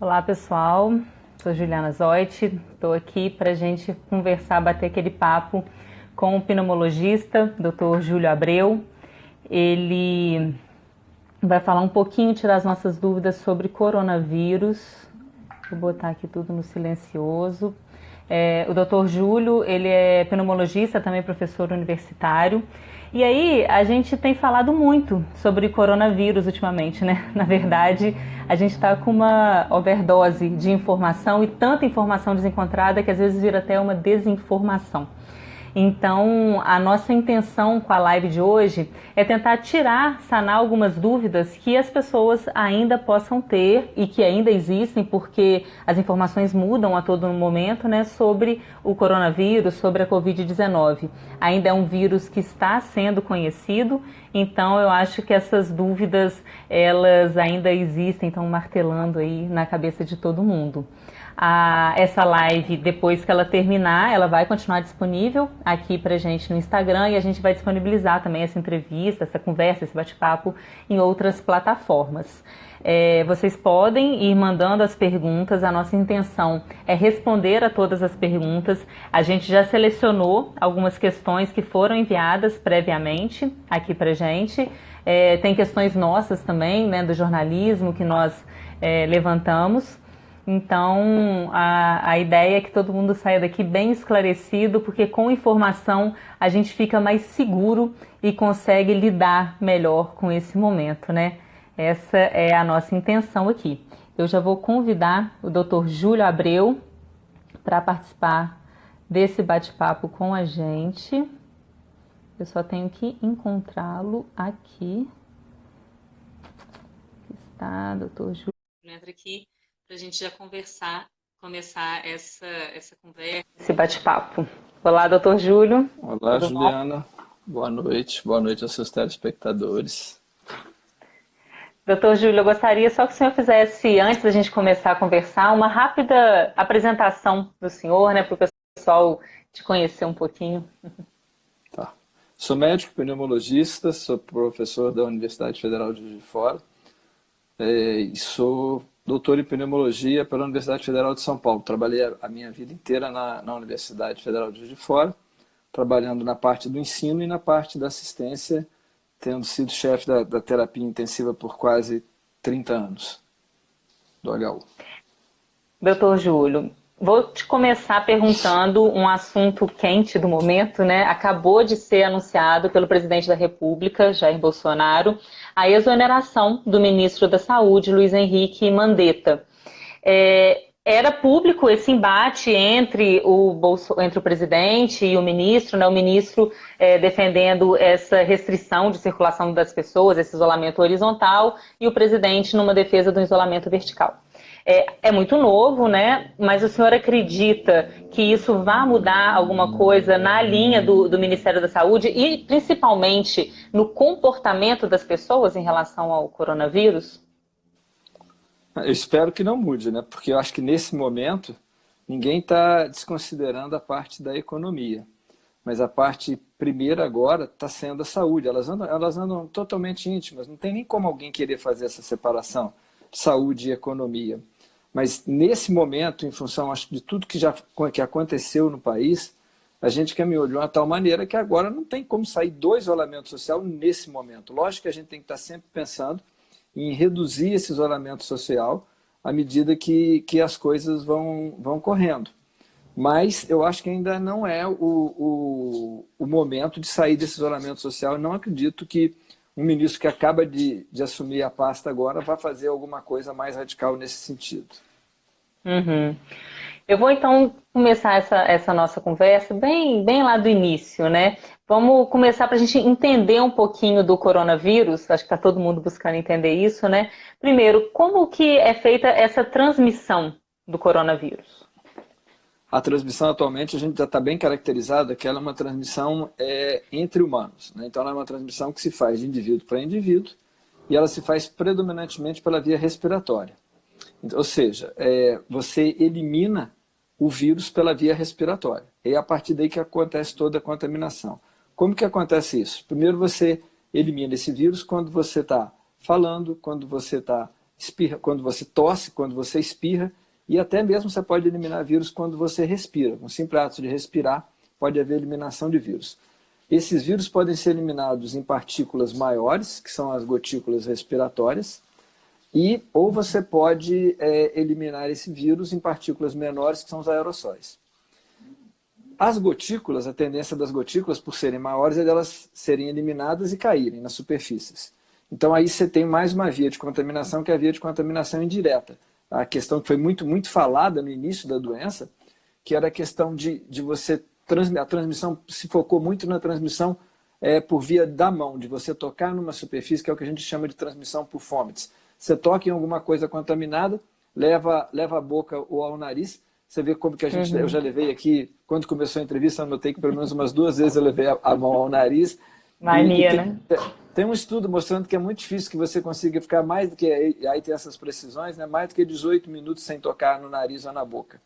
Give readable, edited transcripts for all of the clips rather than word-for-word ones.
Olá pessoal, sou Juliana Zoit, estou aqui para a gente conversar, bater aquele papo com o pneumologista, Dr. Júlio Abreu. Ele vai falar um pouquinho, tirar as nossas dúvidas sobre coronavírus. Vou botar aqui tudo no silencioso. O Dr. Júlio, ele é pneumologista, também professor universitário. E aí, a gente tem falado muito sobre coronavírus ultimamente, né? Na verdade, a gente está com uma overdose de informação e tanta informação desencontrada que às vezes vira até uma desinformação. Então, a nossa intenção com a live de hoje é tentar sanar algumas dúvidas que as pessoas ainda possam ter e que ainda existem, porque as informações mudam a todo momento, né, sobre o coronavírus, sobre a Covid-19. Ainda é um vírus que está sendo conhecido, então eu acho que essas dúvidas, elas ainda existem, estão martelando aí na cabeça de todo mundo. Essa live, depois que ela terminar, ela vai continuar disponível aqui pra gente no Instagram e a gente vai disponibilizar também essa entrevista, essa conversa, esse bate-papo em outras plataformas. Vocês podem ir mandando as perguntas, a nossa intenção é responder a todas as perguntas. A gente já selecionou algumas questões que foram enviadas previamente aqui pra gente. Tem questões nossas também, né, do jornalismo que nós levantamos. Então, a ideia é que todo mundo saia daqui bem esclarecido, porque com informação a gente fica mais seguro e consegue lidar melhor com esse momento, né? Essa é a nossa intenção aqui. Eu já vou convidar o Dr. Júlio Abreu para participar desse bate-papo com a gente. Eu só tenho que encontrá-lo aqui. Aqui está, Dr. Júlio. Entra aqui para a gente já começar essa conversa, esse bate-papo. Olá, doutor Júlio. Olá, Juliana. Boa noite aos seus telespectadores. Doutor Júlio, eu gostaria só que o senhor fizesse, antes da gente começar a conversar, uma rápida apresentação do senhor, né, para o pessoal te conhecer um pouquinho. Tá. Sou médico pneumologista, sou professor da Universidade Federal de Juiz de Fora e sou doutor em pneumologia pela Universidade Federal de São Paulo. Trabalhei a minha vida inteira na Universidade Federal de Juiz de Fora, trabalhando na parte do ensino e na parte da assistência, tendo sido chefe da terapia intensiva por quase 30 anos do HU. Doutor Júlio, vou te começar perguntando um assunto quente do momento, né? Acabou de ser anunciado pelo presidente da República, Jair Bolsonaro, a exoneração do ministro da Saúde, Luiz Henrique Mandetta. Era público esse embate entre o presidente e o ministro, né? O ministro defendendo essa restrição de circulação das pessoas, esse isolamento horizontal, e o presidente numa defesa do isolamento vertical. É muito novo, né? Mas o senhor acredita que isso vai mudar alguma coisa na linha do Ministério da Saúde e principalmente no comportamento das pessoas em relação ao coronavírus? Eu espero que não mude, né? Porque eu acho que nesse momento ninguém está desconsiderando a parte da economia. Mas a parte primeira agora está sendo a saúde. Elas andam totalmente íntimas. Não tem nem como alguém querer fazer essa separação de saúde e economia. Mas nesse momento, em função acho, de tudo que aconteceu no país, a gente caminhou de uma tal maneira que agora não tem como sair do isolamento social nesse momento. Lógico que a gente tem que estar sempre pensando em reduzir esse isolamento social à medida que as coisas vão correndo. Mas eu acho que ainda não é o momento de sair desse isolamento social. Eu não acredito que um ministro que acaba de assumir a pasta agora vai fazer alguma coisa mais radical nesse sentido. Uhum. Eu vou então começar essa nossa conversa bem lá do início, né? Vamos começar para a gente entender um pouquinho do coronavírus, acho que está todo mundo buscando entender isso, né? Primeiro, como que é feita essa transmissão do coronavírus? A transmissão atualmente a gente já está bem caracterizada que ela é uma transmissão entre humanos, né? Então ela é uma transmissão que se faz de indivíduo para indivíduo e ela se faz predominantemente pela via respiratória. Ou seja, você elimina o vírus pela via respiratória. E é a partir daí que acontece toda a contaminação. Como que acontece isso? Primeiro você elimina esse vírus quando você está falando, quando você está espirra quando você tosse, quando você espirra, e até mesmo você pode eliminar vírus quando você respira. Com o simples ato de respirar, pode haver eliminação de vírus. Esses vírus podem ser eliminados em partículas maiores, que são as gotículas respiratórias, ou você pode eliminar esse vírus em partículas menores, que são os aerossóis. As gotículas, a tendência das gotículas, por serem maiores, é delas serem eliminadas e caírem nas superfícies. Então aí você tem mais uma via de contaminação, que é a via de contaminação indireta. A questão que foi muito falada no início da doença, que era a questão de você... A transmissão se focou muito na transmissão por via da mão, de você tocar numa superfície, que é o que a gente chama de transmissão por fomites. Você toca em alguma coisa contaminada, leva a boca ou ao nariz. Você vê como que eu já levei aqui, quando começou a entrevista, eu notei que pelo menos umas 2 vezes eu levei a mão ao nariz. Mania, né? Tem um estudo mostrando que é muito difícil que você consiga ficar mais do que, aí tem essas precisões, né, mais do que 18 minutos sem tocar no nariz ou na boca.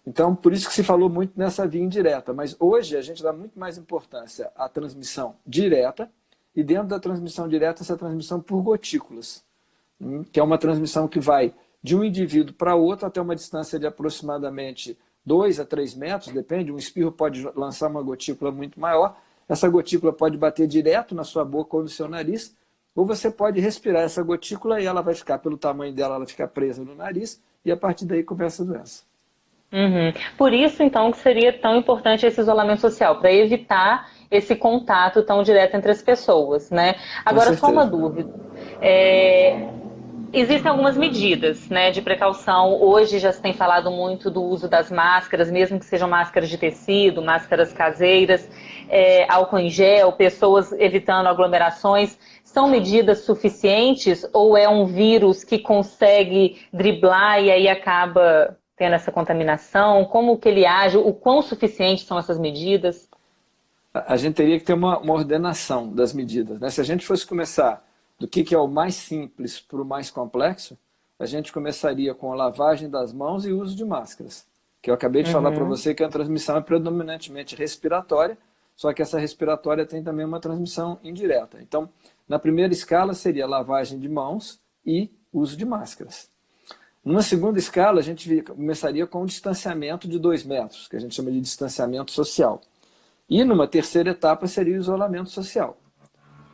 Então, por isso que se falou muito nessa via indireta. Mas hoje a gente dá muito mais importância à transmissão direta, e dentro da transmissão direta, essa transmissão por gotículas, que é uma transmissão que vai de um indivíduo para outro até uma distância de aproximadamente 2 a 3 metros, depende, um espirro pode lançar uma gotícula muito maior, essa gotícula pode bater direto na sua boca ou no seu nariz, ou você pode respirar essa gotícula e ela vai ficar, pelo tamanho dela, ela fica presa no nariz, e a partir daí começa a doença. Por isso, então, que seria tão importante esse isolamento social, para evitar esse contato tão direto entre as pessoas, né? Agora, só uma dúvida. Existem algumas medidas, né, de precaução. Hoje já se tem falado muito do uso das máscaras, mesmo que sejam máscaras de tecido, máscaras caseiras, álcool em gel, pessoas evitando aglomerações. São medidas suficientes ou é um vírus que consegue driblar e aí acaba tendo essa contaminação? Como que ele age? O quão suficientes são essas medidas? A gente teria que ter uma ordenação das medidas, né? Se a gente fosse começar do que é o mais simples para o mais complexo, a gente começaria com a lavagem das mãos e o uso de máscaras. Que eu acabei de falar para você que a transmissão é predominantemente respiratória, só que essa respiratória tem também uma transmissão indireta. Então, na primeira escala seria lavagem de mãos e uso de máscaras. Numa segunda escala, a gente começaria com um distanciamento de 2 metros, que a gente chama de distanciamento social. E numa terceira etapa seria o isolamento social.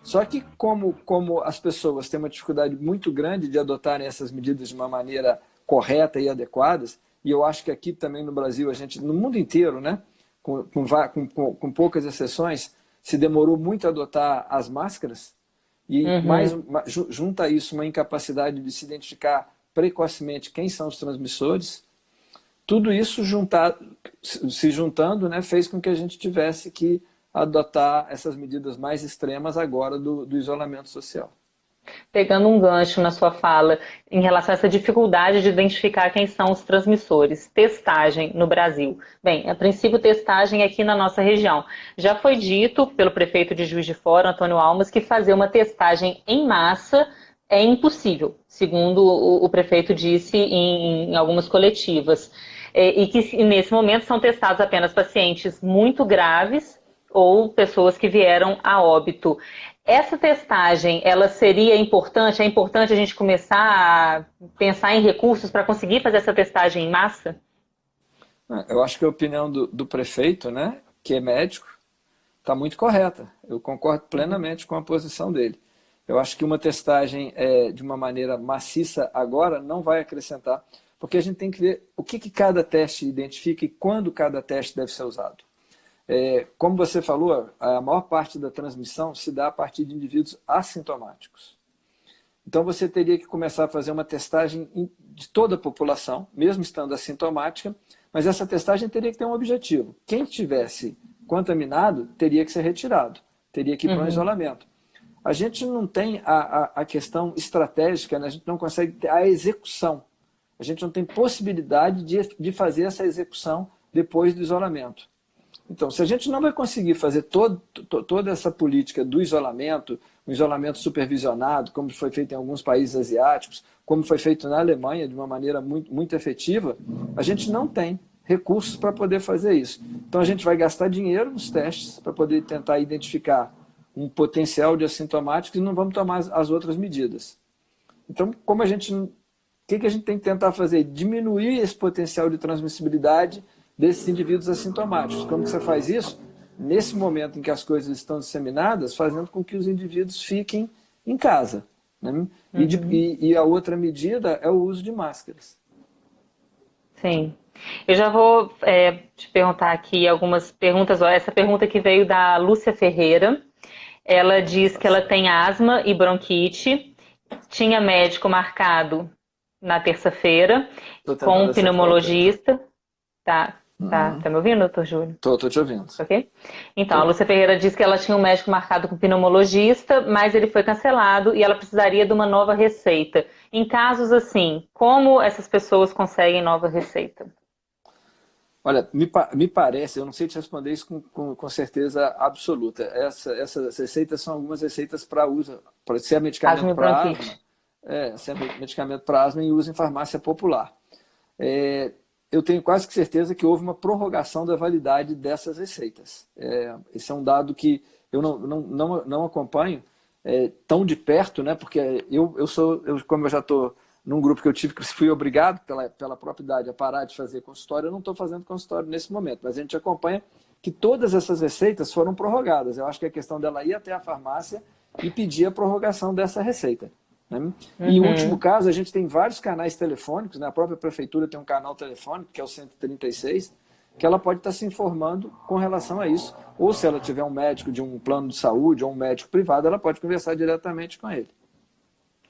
Só que como as pessoas têm uma dificuldade muito grande de adotarem essas medidas de uma maneira correta e adequadas, e eu acho que aqui também no Brasil, no mundo inteiro, né, com poucas exceções, se demorou muito a adotar as máscaras, e junta a isso uma incapacidade de se identificar precocemente quem são os transmissores. Tudo isso se juntando, né, fez com que a gente tivesse que adotar essas medidas mais extremas agora do isolamento social. Pegando um gancho na sua fala em relação a essa dificuldade de identificar quem são os transmissores, testagem no Brasil. Bem, a princípio testagem aqui na nossa região. Já foi dito pelo prefeito de Juiz de Fora, Antônio Almas, que fazer uma testagem em massa é impossível, segundo o prefeito disse em algumas coletivas. E que nesse momento são testados apenas pacientes muito graves ou pessoas que vieram a óbito. Essa testagem, ela seria importante? É importante a gente começar a pensar em recursos para conseguir fazer essa testagem em massa? Eu acho que a opinião do prefeito, né, que é médico, está muito correta. Eu concordo plenamente com a posição dele. Eu acho que uma testagem de uma maneira maciça agora não vai acrescentar, porque a gente tem que ver o que cada teste identifica e quando cada teste deve ser usado. Como você falou, a maior parte da transmissão se dá a partir de indivíduos assintomáticos. Então você teria que começar a fazer uma testagem de toda a população, mesmo estando assintomática, mas essa testagem teria que ter um objetivo. Quem estivesse contaminado teria que ser retirado, teria que ir para um isolamento. A gente não tem a questão estratégica, né? A gente não consegue ter a execução. A gente não tem possibilidade de fazer essa execução depois do isolamento. Então, se a gente não vai conseguir fazer toda essa política do isolamento, um isolamento supervisionado, como foi feito em alguns países asiáticos, como foi feito na Alemanha de uma maneira muito efetiva, a gente não tem recursos para poder fazer isso. Então, a gente vai gastar dinheiro nos testes para poder tentar identificar um potencial de assintomáticos e não vamos tomar as outras medidas. Então, como a gente que a gente tem que tentar fazer? Diminuir esse potencial de transmissibilidade desses indivíduos assintomáticos. Como que você faz isso? Nesse momento em que as coisas estão disseminadas, fazendo com que os indivíduos fiquem em casa. Né? E a outra medida é o uso de máscaras. Sim. Eu já vou te perguntar aqui algumas perguntas. Ó, essa pergunta que veio da Lúcia Ferreira. Ela diz que ela tem asma e bronquite, tinha médico marcado na terça-feira com um pneumologista. Tá me ouvindo, doutor Júlio? Tô te ouvindo. Ok? Então, a Lúcia Ferreira diz que ela tinha um médico marcado com pneumologista, mas ele foi cancelado e ela precisaria de uma nova receita. Em casos assim, como essas pessoas conseguem nova receita? Olha, me parece, eu não sei te responder isso com certeza absoluta. Essas receitas são algumas receitas para uso, para ser medicamento para asma, ser medicamento para asma em uso em farmácia popular. Eu tenho quase que certeza que houve uma prorrogação da validade dessas receitas. Esse é um dado que eu não acompanho tão de perto, né? Porque como eu já estou num grupo que fui obrigado pela própria idade a parar de fazer consultório, eu não estou fazendo consultório nesse momento, mas a gente acompanha que todas essas receitas foram prorrogadas. Eu acho que é questão dela ir até a farmácia e pedir a prorrogação dessa receita. Né? E em último caso, a gente tem vários canais telefônicos, né? A própria prefeitura tem um canal telefônico, que é o 136, que ela pode estar se informando com relação a isso. Ou se ela tiver um médico de um plano de saúde ou um médico privado, ela pode conversar diretamente com ele.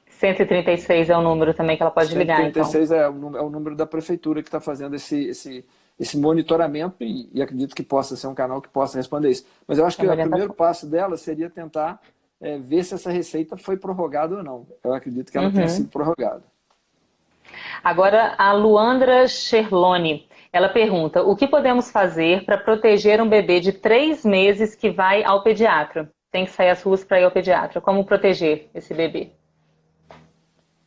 136 é o número também que ela pode ligar, então. 136 é o número da prefeitura que está fazendo esse monitoramento e acredito que possa ser um canal que possa responder isso. Mas eu acho que o primeiro passo dela seria tentar ver se essa receita foi prorrogada ou não. Eu acredito que ela tenha sido prorrogada. Agora, a Luandra Scherloni, ela pergunta: o que podemos fazer para proteger um bebê de 3 meses que vai ao pediatra? Tem que sair às ruas para ir ao pediatra. Como proteger esse bebê?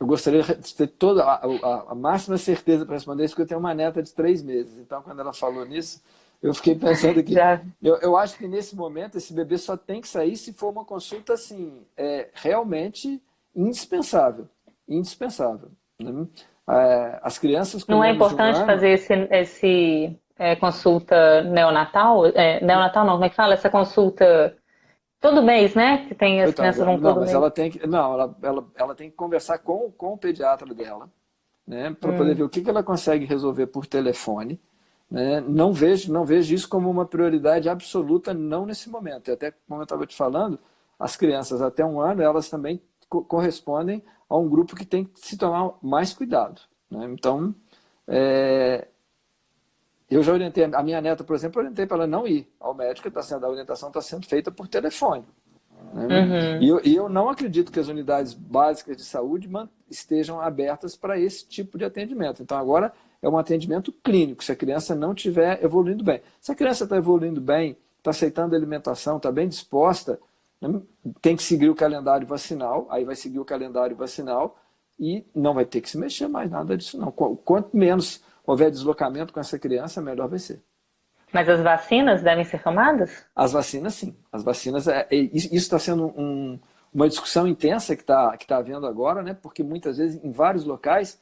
Eu gostaria de ter toda a máxima certeza para responder isso, porque eu tenho uma neta de 3 meses. Então, quando ela falou nisso, eu fiquei pensando que... Eu acho que nesse momento esse bebê só tem que sair se for uma consulta assim, realmente indispensável. Indispensável. Né? As crianças com Não é importante fazer esse consulta neonatal? Neonatal não, como é que fala? Essa consulta... Todo mês, né? Que tem as crianças vão todo mês. Ela tem que conversar com o pediatra dela, né? Para poder ver o que ela consegue resolver por telefone. Né? Não vejo isso como uma prioridade absoluta, não nesse momento. E até como eu estava te falando, as crianças até 1 ano, elas também correspondem a um grupo que tem que se tomar mais cuidado. Né? Então, eu já orientei, a minha neta, por exemplo, orientei para ela não ir ao médico, a orientação está sendo feita por telefone. Né? E eu não acredito que as unidades básicas de saúde estejam abertas para esse tipo de atendimento. Então agora é um atendimento clínico, se a criança não estiver evoluindo bem. Se a criança está evoluindo bem, está aceitando a alimentação, está bem disposta, né? Tem que seguir o calendário vacinal, aí vai seguir o calendário vacinal e não vai ter que se mexer mais nada disso não. Quanto menos houver deslocamento com essa criança, melhor vai ser. Mas as vacinas devem ser tomadas? As vacinas, sim. As vacinas, isso está sendo uma discussão intensa que está havendo agora, né? Porque muitas vezes, em vários locais,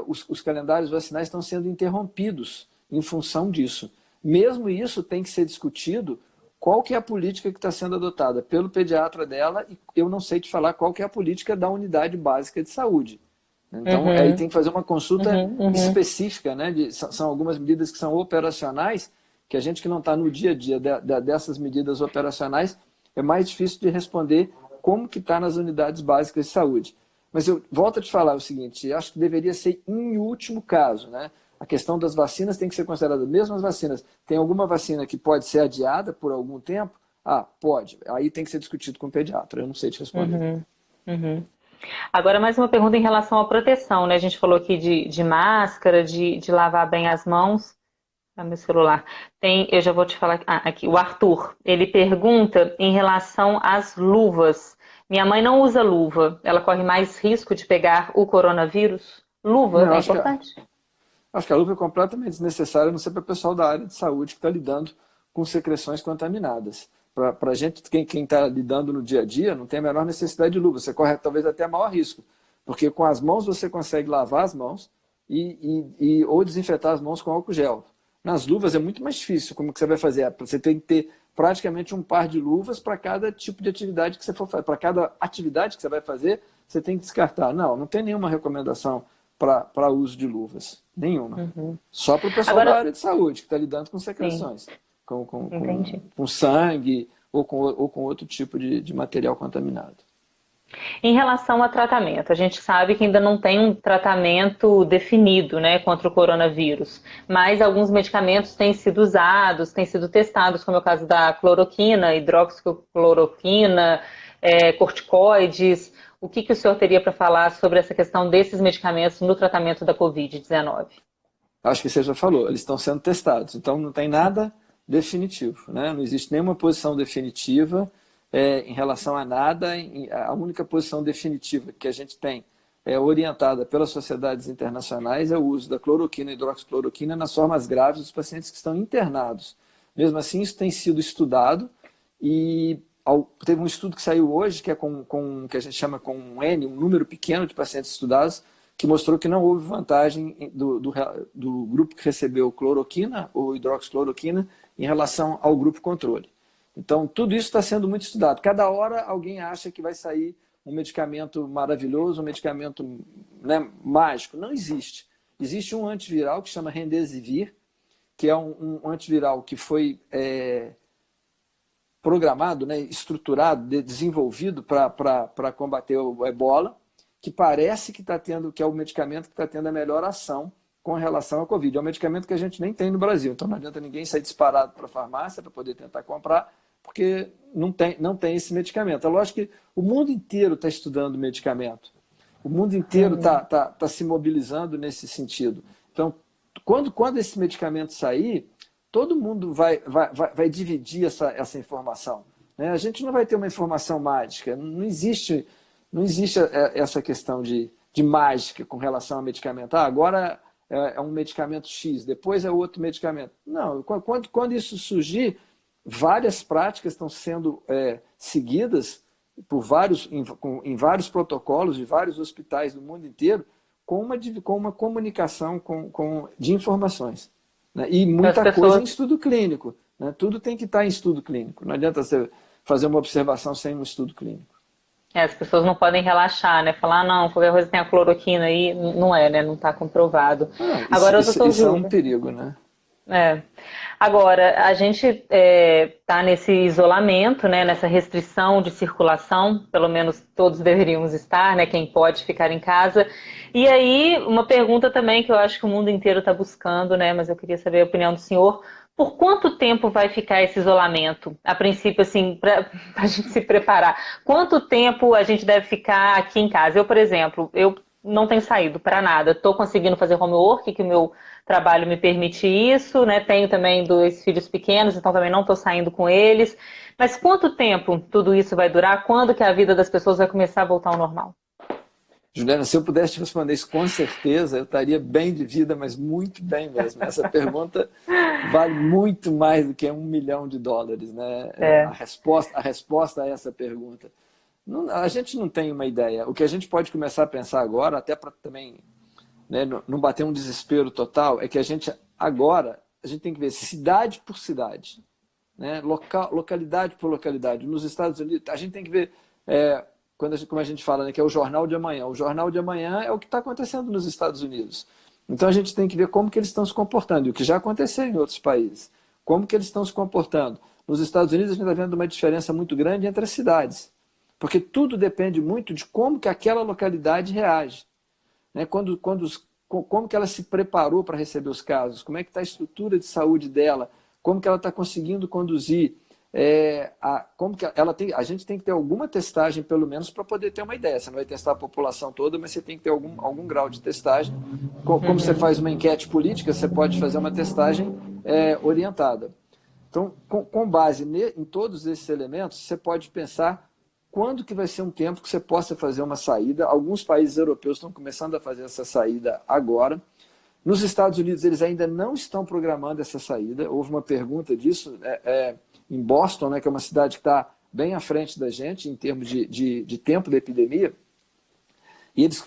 os calendários vacinais estão sendo interrompidos em função disso. Mesmo isso tem que ser discutido, qual que é a política que está sendo adotada pelo pediatra dela, e eu não sei te falar qual que é a política da unidade básica de saúde. Então, aí tem que fazer uma consulta específica, né? São algumas medidas que são operacionais, que a gente que não está no dia a dia dessas medidas operacionais, é mais difícil de responder como que está nas unidades básicas de saúde. Mas eu volto a te falar o seguinte, eu acho que deveria ser em último caso, né? A questão das vacinas tem que ser considerada, mesmo as vacinas, tem alguma vacina que pode ser adiada por algum tempo? Pode. Aí tem que ser discutido com o pediatra, eu não sei te responder. Agora, mais uma pergunta em relação à proteção, né? A gente falou aqui de máscara, de lavar bem as mãos. Meu celular. Eu já vou te falar aqui. O Arthur, ele pergunta em relação às luvas. Minha mãe não usa luva. Ela corre mais risco de pegar o coronavírus? Luva é importante? Acho que a luva é completamente desnecessária, a não ser para o pessoal da área de saúde que está lidando com secreções contaminadas. Para a gente, quem está lidando no dia a dia, não tem a menor necessidade de luva. Você corre talvez até maior risco. Porque com as mãos você consegue lavar as mãos ou desinfetar as mãos com álcool gel. Nas luvas é muito mais difícil. Como que você vai fazer? Você tem que ter praticamente um par de luvas para cada tipo de atividade que você for fazer. Para cada atividade que você vai fazer, você tem que descartar. Não tem nenhuma recomendação para uso de luvas. Nenhuma. Só para o pessoal da área de saúde, que está lidando com secreções. Com sangue ou com outro tipo de material contaminado. Em relação a tratamento, a gente sabe que ainda não tem um tratamento definido, né, contra o coronavírus, mas alguns medicamentos têm sido usados, têm sido testados, como é o caso da cloroquina, hidroxicloroquina, corticoides. O que o senhor teria para falar sobre essa questão desses medicamentos no tratamento da Covid-19? Acho que você já falou, eles estão sendo testados, então não tem nada definitivo, né? Não existe nenhuma posição definitiva em relação a nada. A única posição definitiva que a gente tem orientada pelas sociedades internacionais é o uso da cloroquina e hidroxicloroquina nas formas graves dos pacientes que estão internados. Mesmo assim, isso tem sido estudado e teve um estudo que saiu hoje, que é que a gente chama com um N, um número pequeno de pacientes estudados, que mostrou que não houve vantagem do grupo que recebeu cloroquina ou hidroxicloroquina em relação ao grupo controle. Então, tudo isso está sendo muito estudado. Cada hora alguém acha que vai sair um medicamento maravilhoso, um medicamento, né, mágico. Não existe. Existe um antiviral que chama Remdesivir, que é um antiviral que foi programado, né, estruturado, desenvolvido para combater o ebola, que parece que é o medicamento que está tendo a melhor ação com relação à Covid. É um medicamento que a gente nem tem no Brasil, então não adianta ninguém sair disparado para a farmácia para poder tentar comprar, porque não tem esse medicamento. É lógico que o mundo inteiro está estudando o medicamento. O mundo inteiro está se mobilizando nesse sentido. Então, quando esse medicamento sair, todo mundo vai dividir essa informação, né? A gente não vai ter uma informação mágica. Não existe essa questão de mágica com relação ao medicamento. Agora é um medicamento X, depois é outro medicamento. Não, quando isso surgir, várias práticas estão sendo seguidas em vários protocolos de vários hospitais do mundo inteiro com uma comunicação de informações, né? E muita coisa em estudo clínico, né? Tudo tem que estar em estudo clínico. Não adianta você fazer uma observação sem um estudo clínico. As pessoas não podem relaxar, né? Falar, não, qualquer coisa tem a cloroquina aí, não é, né? Não está comprovado. Agora, isso é um perigo, né? Agora, a gente está nesse isolamento, né, nessa restrição de circulação, pelo menos todos deveríamos estar, né, quem pode ficar em casa. E aí, uma pergunta também que eu acho que o mundo inteiro está buscando, né, mas eu queria saber a opinião do senhor. Por quanto tempo vai ficar esse isolamento? A princípio, assim, para a gente se preparar. Quanto tempo a gente deve ficar aqui em casa? Eu, por exemplo, não tenho saído para nada. Estou conseguindo fazer homework, que o meu trabalho me permite isso, né? Tenho também 2 filhos pequenos, então também não estou saindo com eles. Mas quanto tempo tudo isso vai durar? Quando que a vida das pessoas vai começar a voltar ao normal? Juliana, se eu pudesse te responder isso com certeza, eu estaria bem de vida, mas muito bem mesmo. Essa pergunta vale muito mais do que $1 milhão, né? A resposta a essa pergunta. A gente não tem uma ideia. O que a gente pode começar a pensar agora, até para também, né, não bater um desespero total, é que a gente tem que ver cidade por cidade, né, localidade por localidade. Nos Estados Unidos, a gente tem que ver, como a gente fala, né, que é o jornal de amanhã. O jornal de amanhã é o que está acontecendo nos Estados Unidos. Então a gente tem que ver como que eles estão se comportando, e o que já aconteceu em outros países. Como que eles estão se comportando. Nos Estados Unidos a gente está vendo uma diferença muito grande entre as cidades. Porque tudo depende muito de como que aquela localidade reage, né? Como que ela se preparou para receber os casos, como é que está a estrutura de saúde dela, como que ela está conseguindo conduzir, a gente tem que ter alguma testagem, pelo menos, para poder ter uma ideia. Você não vai testar a população toda, mas você tem que ter algum grau de testagem. Como você faz uma enquete política, você pode fazer uma testagem orientada. Então, com base em todos esses elementos, você pode pensar quando que vai ser um tempo que você possa fazer uma saída. Alguns países europeus estão começando a fazer essa saída agora. Nos Estados Unidos, eles ainda não estão programando essa saída. Houve uma pergunta disso em Boston, né, que é uma cidade que está bem à frente da gente em termos de tempo da epidemia. E eles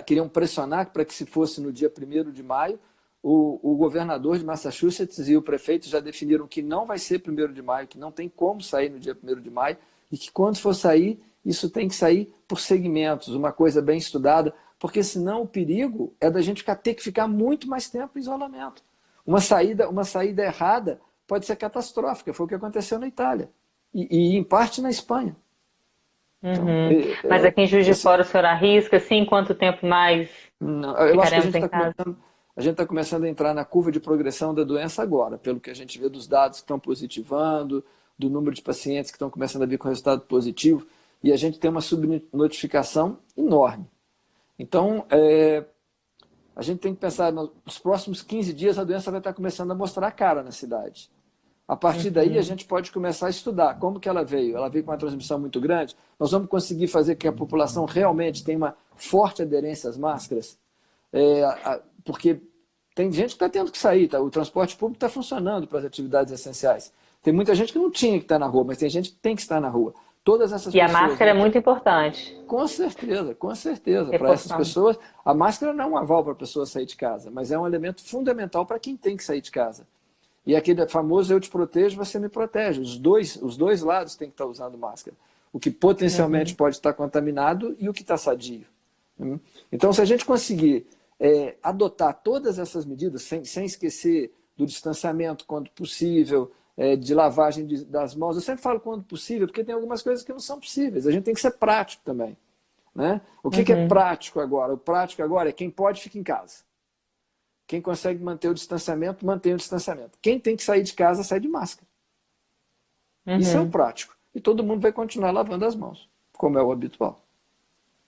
queriam pressionar para que, se fosse no dia 1º de maio, o governador de Massachusetts e o prefeito já definiram que não vai ser 1º de maio, que não tem como sair no dia 1º de maio, e que quando for sair, isso tem que sair por segmentos, uma coisa bem estudada, porque senão o perigo é da gente ter que ficar muito mais tempo em isolamento. Uma saída errada pode ser catastrófica, foi o que aconteceu na Itália, e em parte na Espanha. Então, Mas aqui em Juiz de Fora o senhor arrisca, assim, quanto tempo mais não, eu acho que a gente está casa? começando a entrar na curva de progressão da doença agora, pelo que a gente vê dos dados que estão positivando, do número de pacientes que estão começando a vir com resultado positivo, e a gente tem uma subnotificação enorme. Então, a gente tem que pensar, nos próximos 15 dias a doença vai estar começando a mostrar a cara na cidade. A partir daí a gente pode começar a estudar como que ela veio. Ela veio com uma transmissão muito grande. Nós vamos conseguir fazer que a população realmente tenha uma forte aderência às máscaras, porque tem gente que está tendo que sair, tá? O transporte público está funcionando para as atividades essenciais. Tem muita gente que não tinha que estar na rua, mas tem gente que tem que estar na rua. Todas essas E a pessoas, máscara é muito importante. Com certeza, com certeza. Para essas pessoas, a máscara não é um aval para a pessoa sair de casa, mas é um elemento fundamental para quem tem que sair de casa. E aquele famoso eu te protejo, você me protege. Os dois lados têm que estar usando máscara. O que potencialmente pode estar contaminado e o que está sadio. Então, se a gente conseguir adotar todas essas medidas, sem esquecer do distanciamento quando possível, de lavagem das mãos, eu sempre falo quando possível, porque tem algumas coisas que não são possíveis. A gente tem que ser prático também. Né? O que é prático agora? O prático agora é quem pode, fica em casa. Quem consegue manter o distanciamento, mantém o distanciamento. Quem tem que sair de casa, sai de máscara. Isso é o prático. E todo mundo vai continuar lavando as mãos, como é o habitual.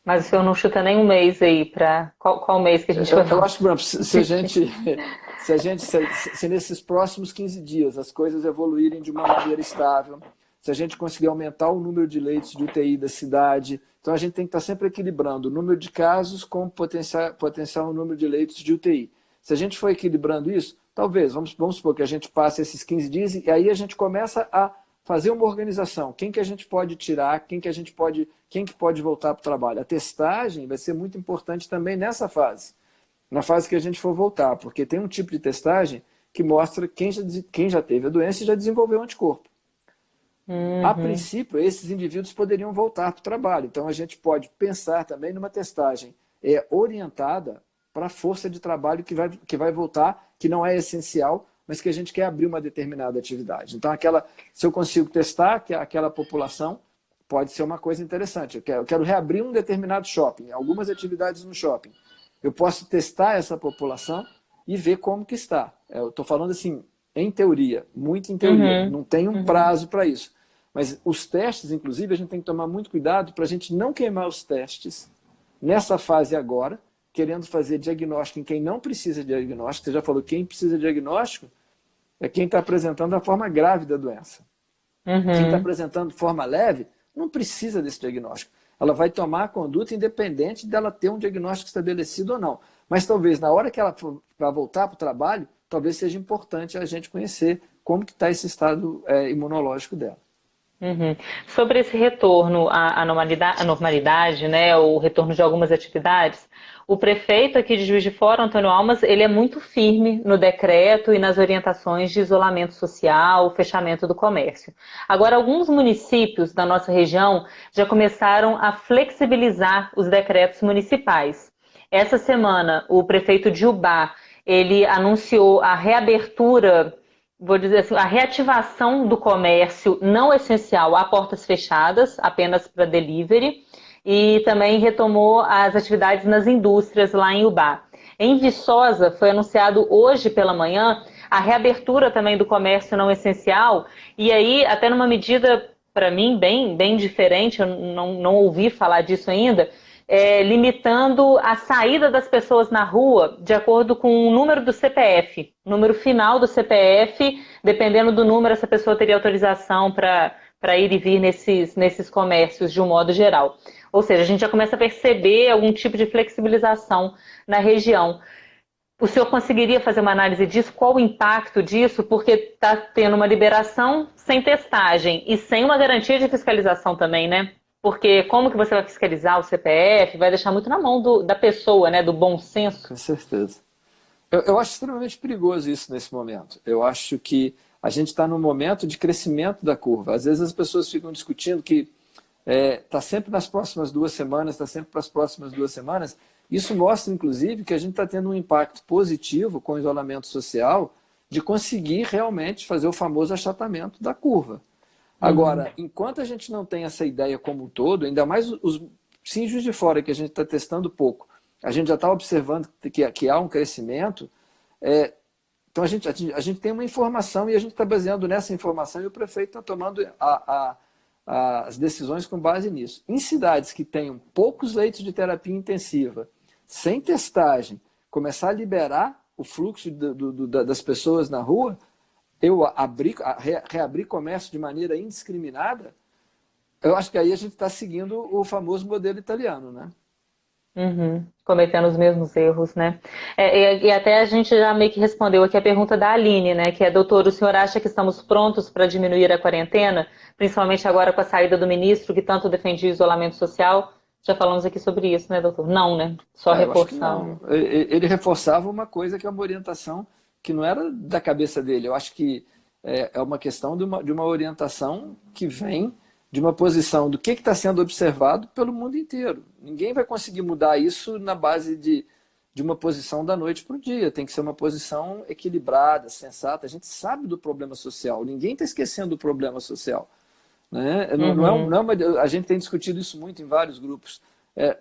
Mas o senhor não chuta nem um mês aí para qual mês que a gente vai... Eu acho que, se nesses próximos 15 dias as coisas evoluírem de uma maneira estável, se a gente conseguir aumentar o número de leitos de UTI da cidade, então a gente tem que estar sempre equilibrando o número de casos com o potencial número de leitos de UTI. Se a gente for equilibrando isso, talvez, vamos supor que a gente passe esses 15 dias e aí a gente começa a fazer uma organização. Quem que a gente pode tirar, quem que pode voltar para o trabalho. A testagem vai ser muito importante também nessa fase, na fase que a gente for voltar, porque tem um tipo de testagem que mostra quem já teve a doença e já desenvolveu anticorpo. A princípio, esses indivíduos poderiam voltar para o trabalho. Então, a gente pode pensar também numa testagem orientada para a força de trabalho que vai voltar, que não é essencial, mas que a gente quer abrir uma determinada atividade. Então, se eu consigo testar aquela população, pode ser uma coisa interessante. Eu quero reabrir um determinado shopping, algumas atividades no shopping. Eu posso testar essa população e ver como que está. Eu estou falando assim, em teoria, muito em teoria. Não tem um prazo para isso. Mas os testes, inclusive, a gente tem que tomar muito cuidado para a gente não queimar os testes nessa fase agora, querendo fazer diagnóstico em quem não precisa de diagnóstico. Você já falou, quem precisa de diagnóstico é quem está apresentando a forma grave da doença. Quem está apresentando forma leve não precisa desse diagnóstico. Ela vai tomar a conduta independente dela ter um diagnóstico estabelecido ou não. Mas talvez na hora que ela vai voltar para o trabalho, talvez seja importante a gente conhecer como que está esse estado imunológico dela. Sobre esse retorno à normalidade, né, o retorno de algumas atividades, o prefeito aqui de Juiz de Fora, Antônio Almas, ele é muito firme no decreto e nas orientações de isolamento social, fechamento do comércio. Agora, alguns municípios da nossa região já começaram a flexibilizar os decretos municipais. Essa semana, o prefeito de Ubá, ele anunciou a reabertura, vou dizer assim, a reativação do comércio não essencial a portas fechadas, apenas para delivery, e também retomou as atividades nas indústrias lá em Ubá. Em Viçosa, foi anunciado hoje pela manhã a reabertura também do comércio não essencial, e aí, até numa medida, para mim, bem diferente, eu não ouvi falar disso ainda, limitando a saída das pessoas na rua de acordo com o número do CPF, número final do CPF, dependendo do número, essa pessoa teria autorização para ir e vir nesses comércios de um modo geral. Ou seja, a gente já começa a perceber algum tipo de flexibilização na região. O senhor conseguiria fazer uma análise disso? Qual o impacto disso? Porque está tendo uma liberação sem testagem e sem uma garantia de fiscalização também, né? Porque como que você vai fiscalizar o CPF? Vai deixar muito na mão da pessoa, né? Do bom senso. Com certeza. Eu acho extremamente perigoso isso nesse momento. Eu acho que a gente está num momento de crescimento da curva. Às vezes as pessoas ficam discutindo que está sempre nas próximas 2 semanas, está sempre para as próximas 2 semanas. Isso mostra, inclusive, que a gente está tendo um impacto positivo com o isolamento social de conseguir realmente fazer o famoso achatamento da curva. Agora, enquanto a gente não tem essa ideia como um todo, ainda mais os Juiz de Fora, que a gente está testando pouco, a gente já está observando que há um crescimento, então a gente tem uma informação e a gente está baseando nessa informação e o prefeito está tomando as decisões com base nisso. Em cidades que tenham poucos leitos de terapia intensiva, sem testagem, começar a liberar o fluxo das pessoas na rua, reabrir comércio de maneira indiscriminada, eu acho que aí a gente está seguindo o famoso modelo italiano, né? Cometendo os mesmos erros, né? E até a gente já meio que respondeu aqui a pergunta da Aline, né? Que é, doutor, o senhor acha que estamos prontos para diminuir a quarentena? Principalmente agora com a saída do ministro, que tanto defendia o isolamento social? Já falamos aqui sobre isso, né, doutor? Não, né? Só Eu acho que não. reforçando. Ele reforçava uma coisa que é uma orientação que não era da cabeça dele. Eu acho que é uma questão de uma orientação que vem de uma posição do que está sendo observado pelo mundo inteiro. Ninguém vai conseguir mudar isso na base de uma posição da noite para o dia. Tem que ser uma posição equilibrada, sensata. A gente sabe do problema social. Ninguém está esquecendo do problema social. Né? A gente tem discutido isso muito em vários grupos.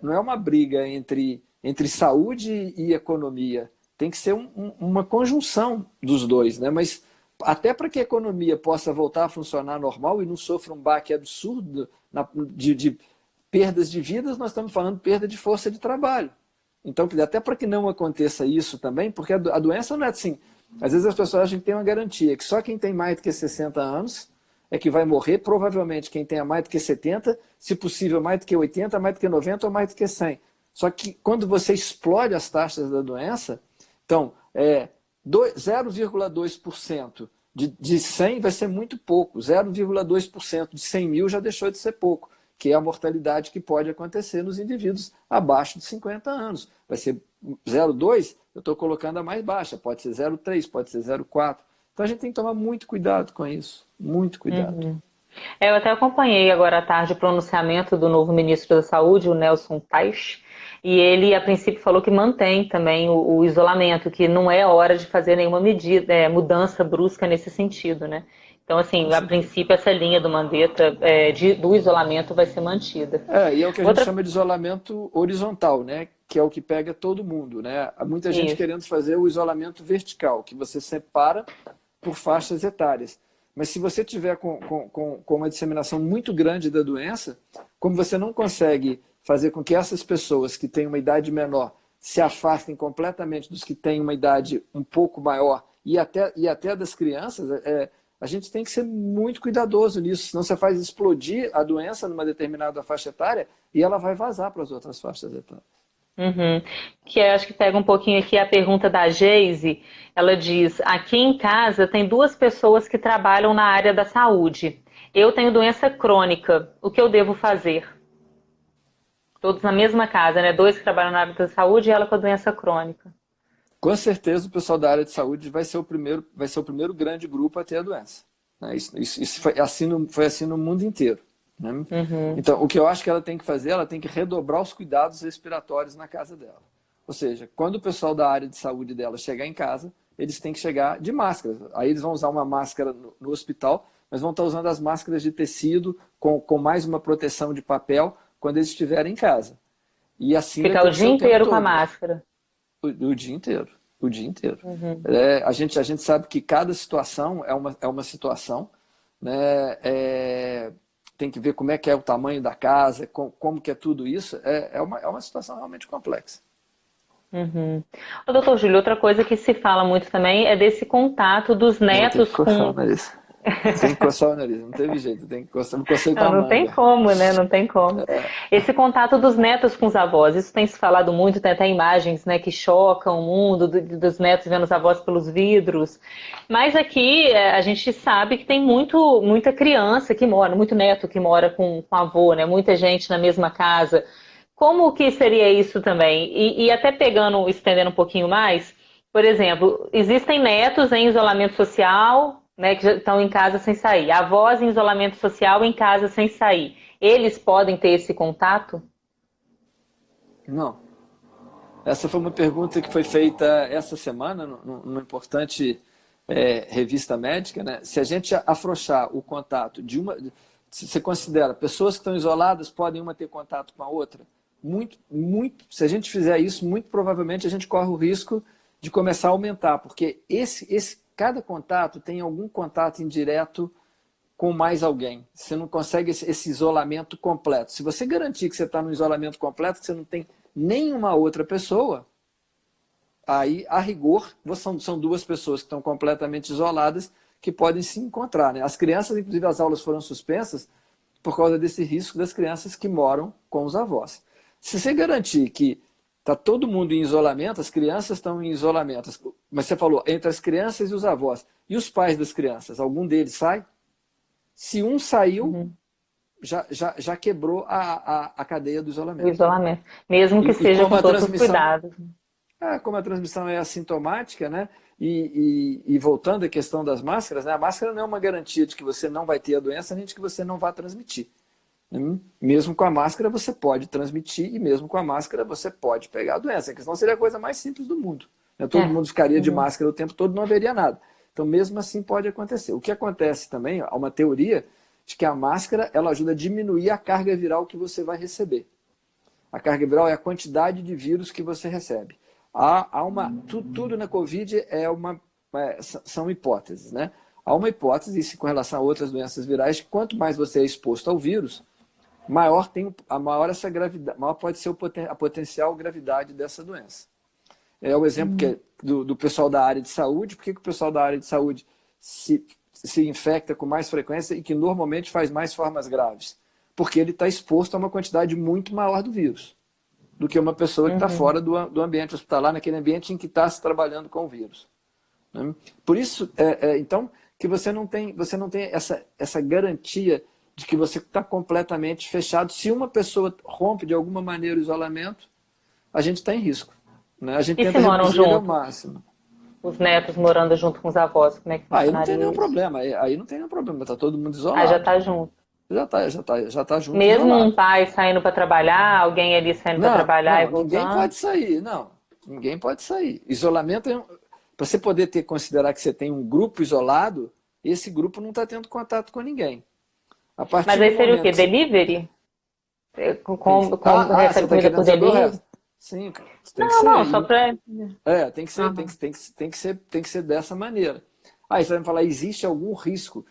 Não é uma briga entre saúde e economia. Tem que ser uma conjunção dos dois. Né? Mas até para que a economia possa voltar a funcionar normal e não sofra um baque absurdo de perdas de vidas, nós estamos falando de perda de força de trabalho. Então, até para que não aconteça isso também, porque a doença não é assim. Às vezes as pessoas acham que tem uma garantia, que só quem tem mais do que 60 anos é que vai morrer, provavelmente quem tenha mais do que 70, se possível mais do que 80, mais do que 90 ou mais do que 100. Só que quando você explode as taxas da doença, então, 0,2% de 100 vai ser muito pouco, 0,2% de 100 mil já deixou de ser pouco, que é a mortalidade que pode acontecer nos indivíduos abaixo de 50 anos. Vai ser 0,2, eu estou colocando a mais baixa, pode ser 0,3, pode ser 0,4. Então a gente tem que tomar muito cuidado com isso, muito cuidado. Eu até acompanhei agora à tarde o pronunciamento do novo ministro da Saúde, o Nelson Paes, e ele, a princípio, falou que mantém também o isolamento, que não é hora de fazer nenhuma medida, mudança brusca nesse sentido, né? Então, assim, a princípio, essa linha do Mandetta do isolamento vai ser mantida. E é o que a gente chama de isolamento horizontal, né? Que é o que pega todo mundo, né? Há muita gente querendo fazer o isolamento vertical, que você separa por faixas etárias. Mas se você tiver com uma disseminação muito grande da doença, como você não consegue fazer com que essas pessoas que têm uma idade menor se afastem completamente dos que têm uma idade um pouco maior e até das crianças, a gente tem que ser muito cuidadoso nisso, senão você faz explodir a doença numa determinada faixa etária e ela vai vazar para as outras faixas etárias. Que acho que pega um pouquinho aqui a pergunta da Geise. Ela diz: aqui em casa tem 2 pessoas que trabalham na área da saúde. Eu tenho doença crônica. O que eu devo fazer? Todos na mesma casa, né? 2 que trabalham na área da saúde e ela com a doença crônica. Com certeza o pessoal da área de saúde vai ser o primeiro grande grupo a ter a doença. Né? Isso foi assim no mundo inteiro. Né? Então, o que eu acho que ela tem que fazer, ela tem que redobrar os cuidados respiratórios na casa dela. Ou seja, quando o pessoal da área de saúde dela chegar em casa, eles têm que chegar de máscara. Aí eles vão usar uma máscara no hospital, mas vão estar usando as máscaras de tecido com mais uma proteção de papel quando eles estiverem em casa. E assim Ficar o dia inteiro com a máscara. O dia inteiro. O dia inteiro. A gente sabe que cada situação é uma situação, né? Tem que ver como é que é o tamanho da casa, como que é tudo isso. É uma situação realmente complexa. Doutor Júlio, outra coisa que se fala muito também é desse contato dos netos Ficou com... falando isso. Tem que coçar o nariz, não teve jeito, tem que coçar, cocei com Não, a não tem manga. como, né? Não tem como. Esse contato dos netos com os avós, isso tem se falado muito, tem até imagens, né, que chocam o mundo dos netos vendo os avós pelos vidros. Mas aqui a gente sabe que tem muita criança que mora, muito neto que mora com avô, né? Muita gente na mesma casa. Como que seria isso também? E até pegando, estendendo um pouquinho mais, por exemplo, existem netos em isolamento social, né, que já estão em casa sem sair. Avós em isolamento social em casa sem sair. Eles podem ter esse contato? Não. Essa foi uma pergunta que foi feita essa semana, numa importante revista médica, né? Se a gente afrouxar o contato de uma. Se você considera pessoas que estão isoladas podem uma ter contato com a outra? Se a gente fizer isso, muito provavelmente a gente corre o risco de começar a aumentar, porque cada contato tem algum contato indireto com mais alguém. Você não consegue esse isolamento completo. Se você garantir que você está no isolamento completo, que você não tem nenhuma outra pessoa, aí, a rigor, são duas pessoas que estão completamente isoladas que podem se encontrar. Né? As crianças, inclusive, as aulas foram suspensas por causa desse risco das crianças que moram com os avós. Se você garantir que está todo mundo em isolamento, as crianças estão em isolamento, mas você falou, entre as crianças e os avós, e os pais das crianças, algum deles sai? Se um saiu, já quebrou a cadeia do O isolamento. isolamento. Mesmo que E seja como com a todos os transmissão, cuidados. como a transmissão é assintomática, né? E voltando à questão das máscaras, né? A máscara não é uma garantia de que você não vai ter a doença, nem de que você não vai transmitir. Mesmo com a máscara você pode transmitir e mesmo com a máscara você pode pegar a doença, que senão seria a coisa mais simples do mundo. Né? Todo mundo ficaria de máscara o tempo todo, não haveria nada. Então mesmo assim pode acontecer. O que acontece também, há uma teoria de que a máscara ela ajuda a diminuir a carga viral que você vai receber. A carga viral é a quantidade de vírus que você recebe. Tudo na Covid são hipóteses. Né? Há uma hipótese, isso com relação a outras doenças virais, que quanto mais você é exposto ao vírus, maior pode ser a potencial gravidade dessa doença. É o exemplo do pessoal da área de saúde. Por que o pessoal da área de saúde se infecta com mais frequência e que normalmente faz mais formas graves? Porque ele está exposto a uma quantidade muito maior do vírus do que uma pessoa que está fora do ambiente hospitalar, naquele ambiente em que está se trabalhando com o vírus. Né? Por isso, então, que você não tem essa garantia de que você está completamente fechado. Se uma pessoa rompe de alguma maneira o isolamento, a gente está em risco. Né? A gente tenta reduzir ao máximo. Os netos morando junto com os avós, como é que funcionaria? Aí não tem nenhum problema, aí não tem nenhum problema, está todo mundo isolado. Aí já está junto. Já tá junto. Mesmo isolado. Um pai saindo para trabalhar, alguém ali saindo para trabalhar e voltando? Ninguém pode sair, não. Ninguém pode sair. Isolamento para você poder considerar que você tem um grupo isolado, esse grupo não está tendo contato com ninguém. Mas aí seria o quê? Delivery? Recebe comida por delivery? Sim, tem que ser. Não, só para... tem que ser dessa maneira. Aí você vai me falar, existe algum risco,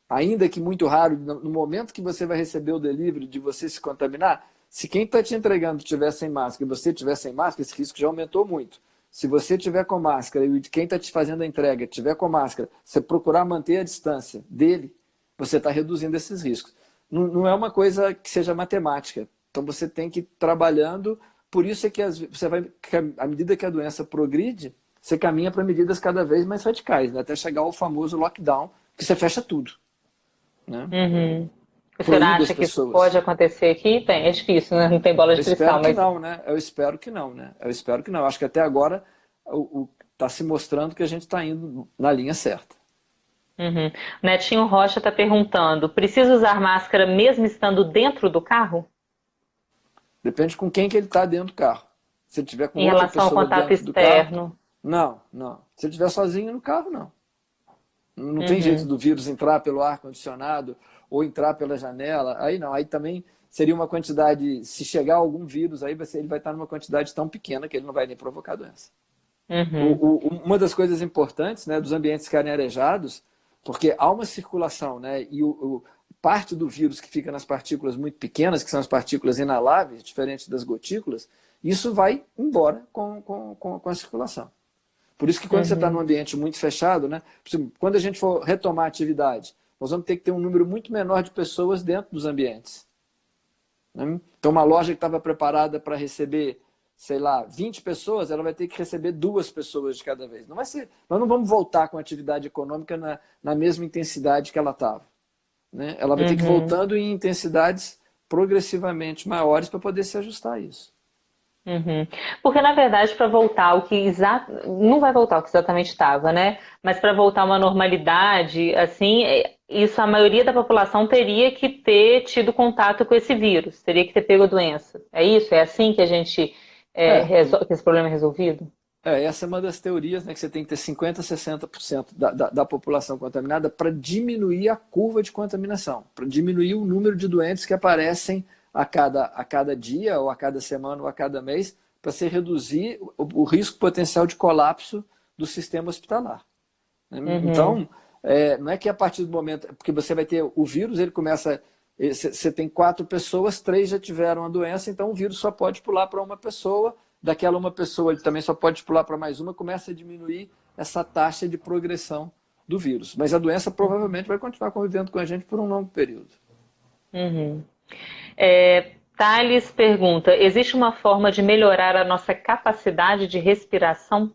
ainda que muito raro, no momento que você vai receber o delivery, de você se contaminar? Se quem está te entregando estiver sem máscara e você estiver sem máscara, esse risco já aumentou muito. Se você estiver com máscara e quem está te fazendo a entrega estiver com máscara, você procurar manter a distância dele, você está reduzindo esses riscos. Não é uma coisa que seja matemática. Então você tem que ir trabalhando. Por isso é que à medida que a doença progride, você caminha para medidas cada vez mais radicais, né? Até chegar ao famoso lockdown, que você fecha tudo. Né? O senhor acha que isso pode acontecer aqui? É difícil, né? Não tem bola de cristal. Eu espero que não, né? Eu espero que não. Acho que até agora está se mostrando que a gente está indo na linha certa. Netinho Rocha está perguntando, precisa usar máscara mesmo estando dentro do carro? Depende com quem que ele está dentro do carro. Se ele tiver com em outra relação ao pessoa contato dentro externo? Do carro, não. Se ele estiver sozinho no carro, não. Não tem jeito do vírus entrar pelo ar-condicionado ou entrar pela janela. Aí não. Aí também seria uma quantidade, se chegar algum vírus, aí ele vai estar numa quantidade tão pequena que ele não vai nem provocar doença. Uma das coisas importantes, né, dos ambientes ficarem arejados, porque há uma circulação, né, e parte do vírus que fica nas partículas muito pequenas, que são as partículas inaláveis, diferente das gotículas, isso vai embora com a circulação. Por isso que quando você está num ambiente muito fechado, né? Por exemplo, quando a gente for retomar a atividade, nós vamos ter que ter um número muito menor de pessoas dentro dos ambientes. Né? Então, uma loja que estava preparada para receber, sei lá, 20 pessoas, ela vai ter que receber 2 pessoas de cada vez. Não vai ser, nós não vamos voltar com a atividade econômica na mesma intensidade que ela estava. Né? Ela vai ter que ir voltando em intensidades progressivamente maiores para poder se ajustar a isso. Porque, na verdade, para voltar ao que não vai voltar ao que exatamente estava, né? Mas para voltar a uma normalidade, assim, isso a maioria da população teria que ter tido contato com esse vírus, teria que ter pego a doença. É isso? É assim que a gente que esse problema é resolvido? Essa é uma das teorias, né, que você tem que ter 50% a 60% da população contaminada para diminuir a curva de contaminação, para diminuir o número de doentes que aparecem a cada dia, ou a cada semana, ou a cada mês, para se reduzir o risco potencial de colapso do sistema hospitalar. Então, não é que a partir do momento... Porque você vai ter o vírus, ele começa... Você tem 4 pessoas, 3 já tiveram a doença, então o vírus só pode pular para uma pessoa, daquela uma pessoa ele também só pode pular para mais uma, começa a diminuir essa taxa de progressão do vírus. Mas a doença provavelmente vai continuar convivendo com a gente por um longo período. Thales pergunta, existe uma forma de melhorar a nossa capacidade de respiração?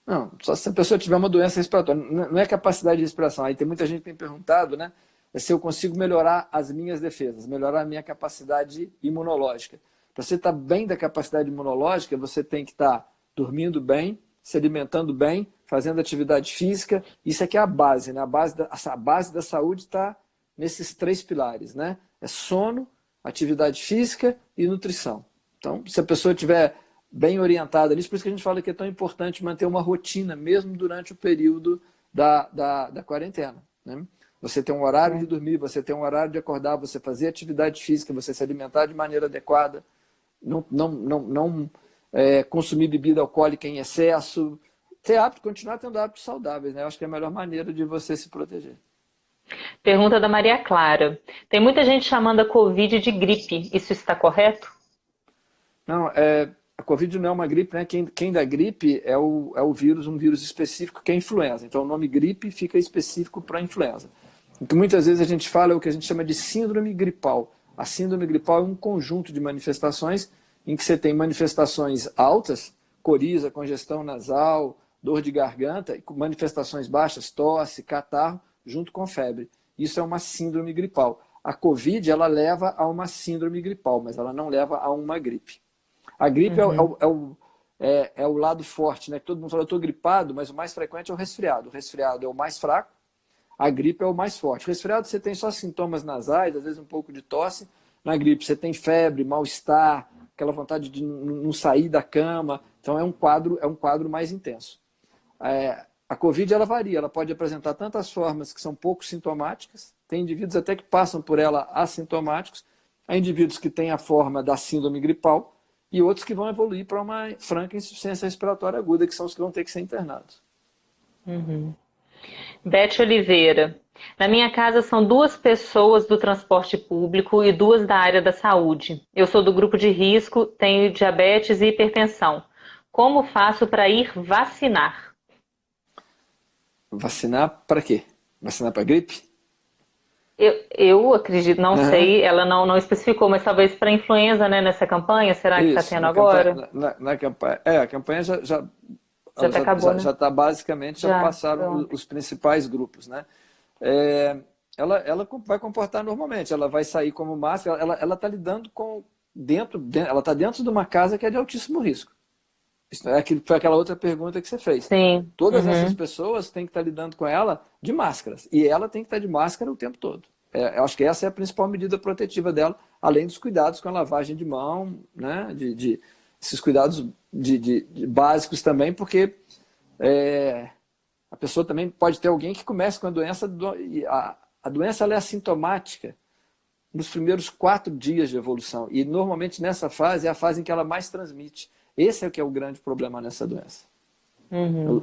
Não, só se a pessoa tiver uma doença respiratória. Não é capacidade de respiração. Aí tem muita gente que tem perguntado, né? Se eu consigo melhorar as minhas defesas, melhorar a minha capacidade imunológica. Para você estar bem da capacidade imunológica, você tem que estar dormindo bem, se alimentando bem, fazendo atividade física. Isso aqui é a base, né? A base da saúde está nesses 3 pilares, né? É sono, atividade física e nutrição. Então, se a pessoa estiver bem orientada nisso, por isso que a gente fala que é tão importante manter uma rotina, mesmo durante o período da quarentena. Né? Você tem um horário de dormir, você tem um horário de acordar, você fazer atividade física, você se alimentar de maneira adequada, não consumir bebida alcoólica em excesso, continuar tendo hábitos saudáveis. Né? Eu acho que é a melhor maneira de você se proteger. Pergunta da Maria Clara. Tem muita gente chamando a Covid de gripe. Isso está correto? Não, a Covid não é uma gripe, né? Quem dá gripe é o vírus, um vírus específico que é a influenza. Então o nome gripe fica específico para a influenza. O que muitas vezes a gente fala é o que a gente chama de síndrome gripal. A síndrome gripal é um conjunto de manifestações em que você tem manifestações altas, coriza, congestão nasal, dor de garganta, e manifestações baixas, tosse, catarro, junto com febre. Isso é uma síndrome gripal. A Covid, ela leva a uma síndrome gripal, mas ela não leva a uma gripe. A gripe é o lado forte, né? Todo mundo fala, eu estou gripado, mas o mais frequente é o resfriado. O resfriado é o mais fraco, a gripe é o mais forte. O resfriado você tem só sintomas nasais, às vezes um pouco de tosse. Na gripe você tem febre, mal-estar, aquela vontade de não sair da cama. Então é um quadro mais intenso. A Covid ela varia, ela pode apresentar tantas formas que são pouco sintomáticas, tem indivíduos até que passam por ela assintomáticos, há indivíduos que têm a forma da síndrome gripal e outros que vão evoluir para uma franca insuficiência respiratória aguda, que são os que vão ter que ser internados. Beth Oliveira. Na minha casa são 2 pessoas do transporte público e 2 da área da saúde. Eu sou do grupo de risco, tenho diabetes e hipertensão. Como faço para ir vacinar? Vacinar para quê? Vacinar para gripe? Eu acredito, não sei, ela não especificou, mas talvez para influenza, né, nessa campanha, será que está Isso, tendo agora? na campanha. A campanha já Acabou, né? está basicamente, já passaram os principais grupos, né? Ela vai comportar normalmente, ela vai sair como máscara, ela está lidando com ela está dentro de uma casa que é de altíssimo risco. Isso foi aquela outra pergunta que você fez. Sim. Todas essas pessoas têm que estar lidando com ela de máscaras, e ela tem que estar de máscara o tempo todo. Eu acho que essa é a principal medida protetiva dela, além dos cuidados com a lavagem de mão, né? Esses cuidados básicos também, porque a pessoa também pode ter alguém que comece com a doença, a doença ela é assintomática nos primeiros 4 dias de evolução, e normalmente nessa fase é a fase em que ela mais transmite. Esse é o que é o grande problema nessa doença.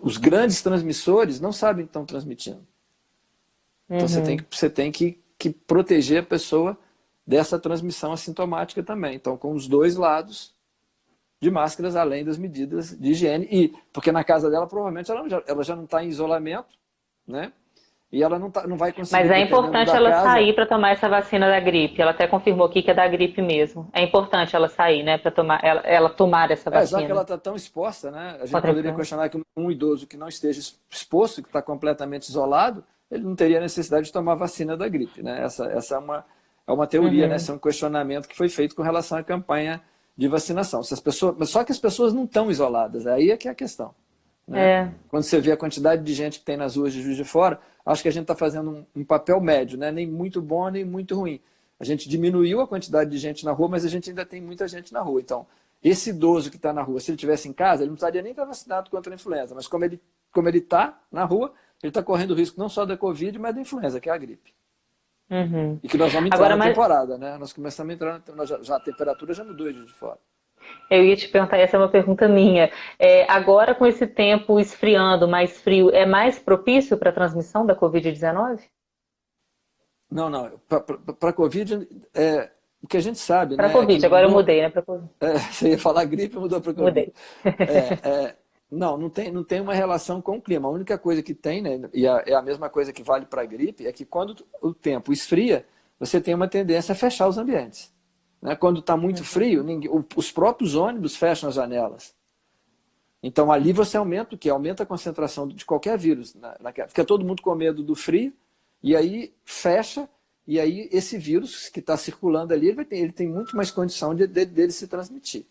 Os grandes transmissores não sabem que estão transmitindo. Então você tem que proteger a pessoa dessa transmissão assintomática também. Então, com os 2 lados, de máscaras, além das medidas de higiene. E, porque na casa dela, provavelmente, ela já não está em isolamento, né? E ela não vai conseguir, Mas é dependendo importante da ela casa. sair para tomar essa vacina da gripe. Ela até confirmou aqui que é da gripe mesmo. É importante ela sair, né, para tomar ela tomar essa Já que ela vacina está tão exposta, né? A gente contra a poderia influenza. questionar que um idoso que não esteja exposto, que está completamente isolado, ele não teria necessidade de tomar vacina da gripe, né? Essa é uma teoria, né? Uhum. Esse é um questionamento que foi feito com relação à campanha de vacinação. Se as pessoas, mas só que as pessoas não estão isoladas, aí é que é a questão, né? É. Quando você vê a quantidade de gente que tem nas ruas de Juiz de Fora, acho que a gente está fazendo um papel médio, né? Nem muito bom, nem muito ruim. A gente diminuiu a quantidade de gente na rua, mas a gente ainda tem muita gente na rua. Então, esse idoso que está na rua, se ele estivesse em casa, ele não precisaria nem estar vacinado contra a influenza. Mas como ele está na rua, ele está correndo o risco não só da Covid, mas da influenza, que é a gripe. Uhum. E que nós vamos entrar Agora, na mas temporada, né? Nós começamos a entrar, já a temperatura já mudou de fora. eu ia te perguntar, essa é uma pergunta minha. Agora, com esse tempo esfriando, mais frio, é mais propício para a transmissão da Covid-19? Não. Para a Covid, o que a gente sabe, Para a né, é que Covid, agora eu mudei, né? Para Covid. você ia falar gripe, mudou para a Covid. Mudei. Não tem uma relação com o clima. A única coisa que tem, né, e é a mesma coisa que vale para a gripe, é que quando o tempo esfria, você tem uma tendência a fechar os ambientes. Né? Quando está muito frio, os próprios ônibus fecham as janelas. Então ali você aumenta o quê? Aumenta a concentração de qualquer vírus. Fica todo mundo com medo do frio, e aí fecha, e aí esse vírus que está circulando ali, ele tem muito mais condição dele se transmitir.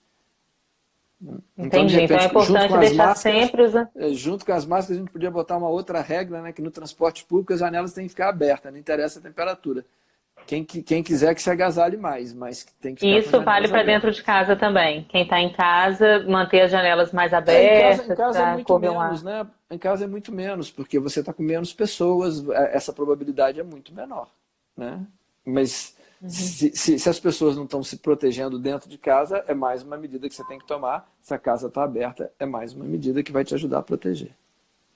Então, de Entendi. Então é repente, importante deixar sempre os. junto com as máscaras, a gente podia botar uma outra regra, né, que no transporte público as janelas têm que ficar abertas, não interessa a temperatura. Quem quiser que se agasalhe mais, mas tem que ficar com as Isso vale janelas para dentro de abertas. casa também. Quem está em casa, manter as janelas mais Em abertas casa é para muito correr um menos, ar. né? Em casa é muito menos, porque você está com menos pessoas, essa probabilidade é muito menor, né? Mas se as pessoas não estão se protegendo dentro de casa, é mais uma medida que você tem que tomar. Se a casa está aberta, é mais uma medida que vai te ajudar a proteger.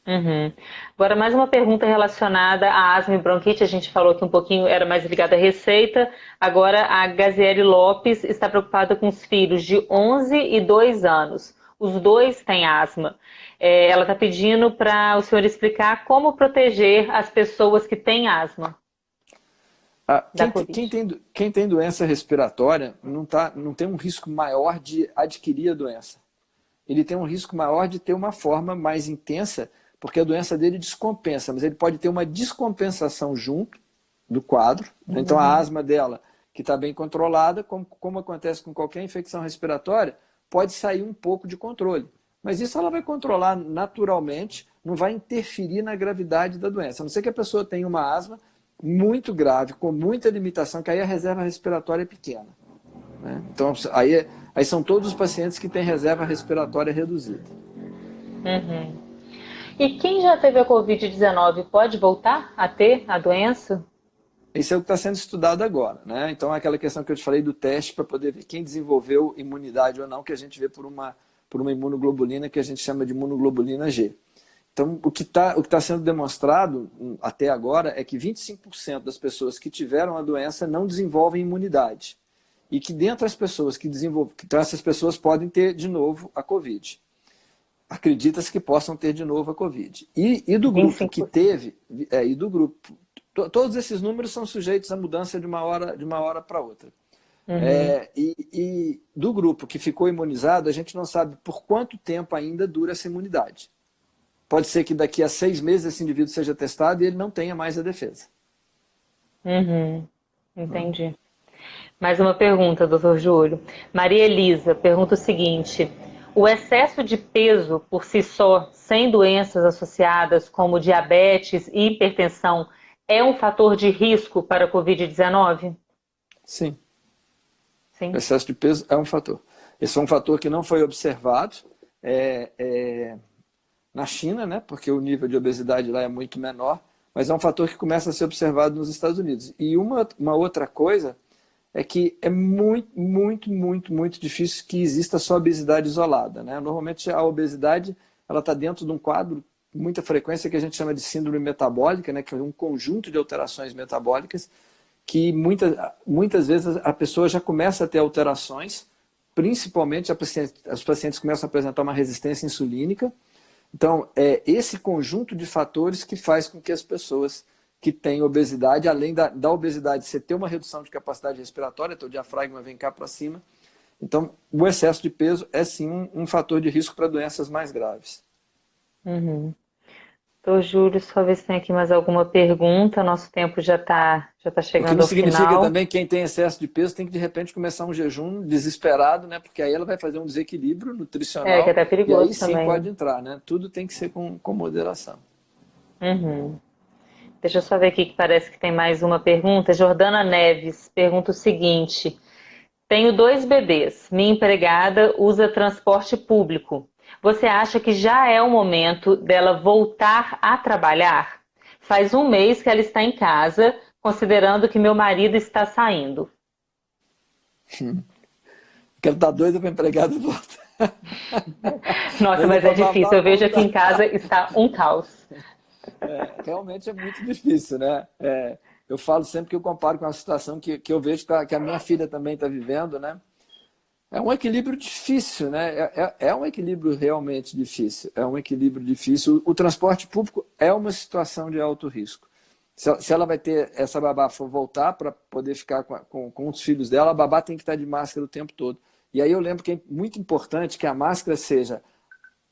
Uhum. Agora, mais uma pergunta relacionada à asma e bronquite. A gente falou que um pouquinho era mais ligada à receita. Agora, a Gaziele Lopes está preocupada com os filhos de 11 e 2 anos. Os dois têm asma. Ela está pedindo para o senhor explicar como proteger as pessoas que têm asma da Covid. Quem tem doença respiratória não tem um risco maior de adquirir a doença. Ele tem um risco maior de ter uma forma mais intensa, porque a doença dele descompensa, mas ele pode ter uma descompensação junto do quadro. Então a asma dela, que está bem controlada, como acontece com qualquer infecção respiratória, pode sair um pouco de controle. Mas isso ela vai controlar naturalmente, não vai interferir na gravidade da doença. A não ser que a pessoa tenha uma asma muito grave, com muita limitação, que aí a reserva respiratória é pequena. Né? Então aí são todos os pacientes que têm reserva respiratória reduzida. Uhum. E quem já teve a Covid-19 pode voltar a ter a doença? Isso é o que está sendo estudado agora, né? Então, aquela questão que eu te falei do teste para poder ver quem desenvolveu imunidade ou não, que a gente vê por uma imunoglobulina que a gente chama de imunoglobulina G. Então, o que tá sendo demonstrado até agora é que 25% das pessoas que tiveram a doença não desenvolvem imunidade. E que dentro das pessoas que desenvolvem, então essas pessoas podem ter de novo a Covid. Acredita-se que possam ter de novo a Covid. E do grupo 25%. que teve, e do grupo, todos esses números são sujeitos à mudança de uma hora para outra. E do grupo que ficou imunizado, a gente não sabe por quanto tempo ainda dura essa imunidade. Pode ser que daqui a 6 meses esse indivíduo seja testado e ele não tenha mais a defesa. Entendi. Mais uma pergunta, doutor Júlio. Maria Elisa pergunta o seguinte: o excesso de peso por si só, sem doenças associadas como diabetes e hipertensão, é um fator de risco para a Covid-19? Sim. Sim. O excesso de peso é um fator. Esse é um fator que não foi observado na China, né, porque o nível de obesidade lá é muito menor, mas é um fator que começa a ser observado nos Estados Unidos. E uma outra coisa é que é muito, muito, muito, muito difícil que exista só obesidade isolada, né? Normalmente a obesidade está dentro de um quadro, com muita frequência, que a gente chama de síndrome metabólica, né, que é um conjunto de alterações metabólicas que muitas vezes a pessoa já começa a ter alterações principalmente os pacientes começam a apresentar uma resistência insulínica. Então, é esse conjunto de fatores que faz com que as pessoas que têm obesidade, além da obesidade, você ter uma redução de capacidade respiratória, teu diafragma vem cá para cima. Então, o excesso de peso é sim um fator de risco para doenças mais graves. Uhum. Doutor Júlio, só ver se tem aqui mais alguma pergunta. Nosso tempo já está O que chegando não ao significa final. também que quem tem excesso de peso tem que de repente começar um jejum desesperado, né? Porque aí ela vai fazer um desequilíbrio Que nutricional é até e aí perigoso sim também, né? pode entrar, né? Tudo tem que ser com moderação. Uhum. Deixa eu só ver aqui que parece que tem mais uma pergunta. Jordana Neves pergunta o seguinte: tenho 2 bebês. Minha empregada usa transporte público. Você acha que já é o momento dela voltar a trabalhar? Faz um mês que ela está em casa, considerando que meu marido está saindo. Porque ela tá doida para empregado volta. Nossa, Doida mas é para difícil. babá Eu vejo aqui em voltar. casa está um caos. Realmente é muito difícil, né? Eu falo sempre que eu comparo com a situação que eu vejo que a minha filha também está vivendo, né? É um equilíbrio difícil, né? É um equilíbrio realmente difícil. É um equilíbrio difícil. O transporte público é uma situação de alto risco. Se ela vai ter essa babá for voltar para poder ficar com os filhos dela, a babá tem que estar de máscara o tempo todo. E aí eu lembro que é muito importante que a máscara seja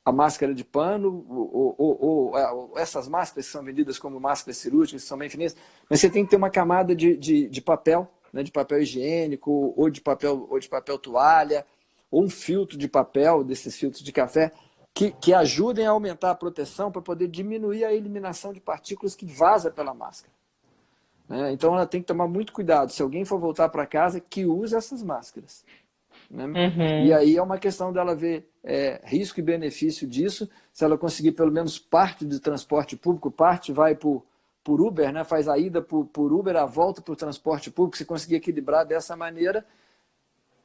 a máscara de pano, ou essas máscaras que são vendidas como máscaras cirúrgicas, que são bem fininhas, mas você tem que ter uma camada de papel, né, de papel higiênico, ou de papel toalha, ou um filtro de papel, desses filtros de café, que ajudem a aumentar a proteção para poder diminuir a eliminação de partículas que vaza pela máscara. Né? Então ela tem que tomar muito cuidado. Se alguém for voltar para casa, que use essas máscaras. Né? E Uhum. aí é uma questão dela ver risco e benefício disso. Se ela conseguir pelo menos parte do transporte público, parte vai por Uber, né? Faz a ida por Uber, a volta por transporte público, se conseguir equilibrar dessa maneira,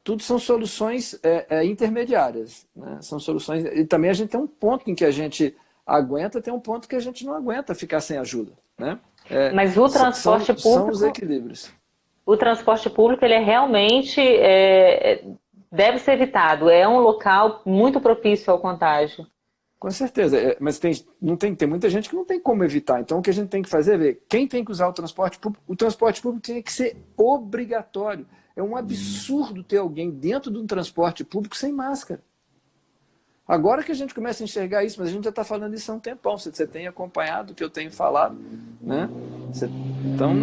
tudo são soluções intermediárias. Né? São soluções. E também a gente tem um ponto em que a gente aguenta, tem um ponto que a gente não aguenta ficar sem ajuda. Né? Mas o transporte São os público, equilíbrios. ele é realmente deve ser evitado. É um local muito propício ao contágio. Com certeza, mas tem muita gente que não tem como evitar. Então o que a gente tem que fazer é ver quem tem que usar o transporte público. O transporte público tem que ser obrigatório. É um absurdo ter alguém dentro de um transporte público sem máscara. Agora que a gente começa a enxergar isso, mas a gente já está falando isso há um tempão. Você tem acompanhado o que eu tenho falado. Né? Então,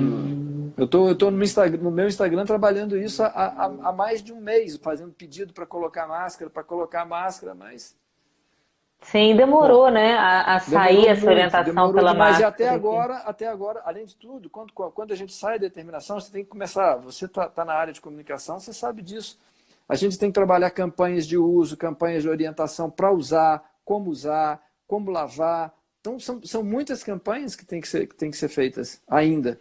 eu estou no meu Instagram trabalhando isso há mais de um mês, fazendo pedido para colocar máscara, mas... Sim, Bom, demorou, né, a sair essa orientação demorou pela demais. E máscara aqui. até agora, além de tudo, quando a gente sai da determinação, você tem que começar. Você tá na área de comunicação, você sabe disso. A gente tem que trabalhar campanhas de uso, campanhas de orientação para usar, como lavar. Então, são muitas campanhas que têm que ser feitas ainda.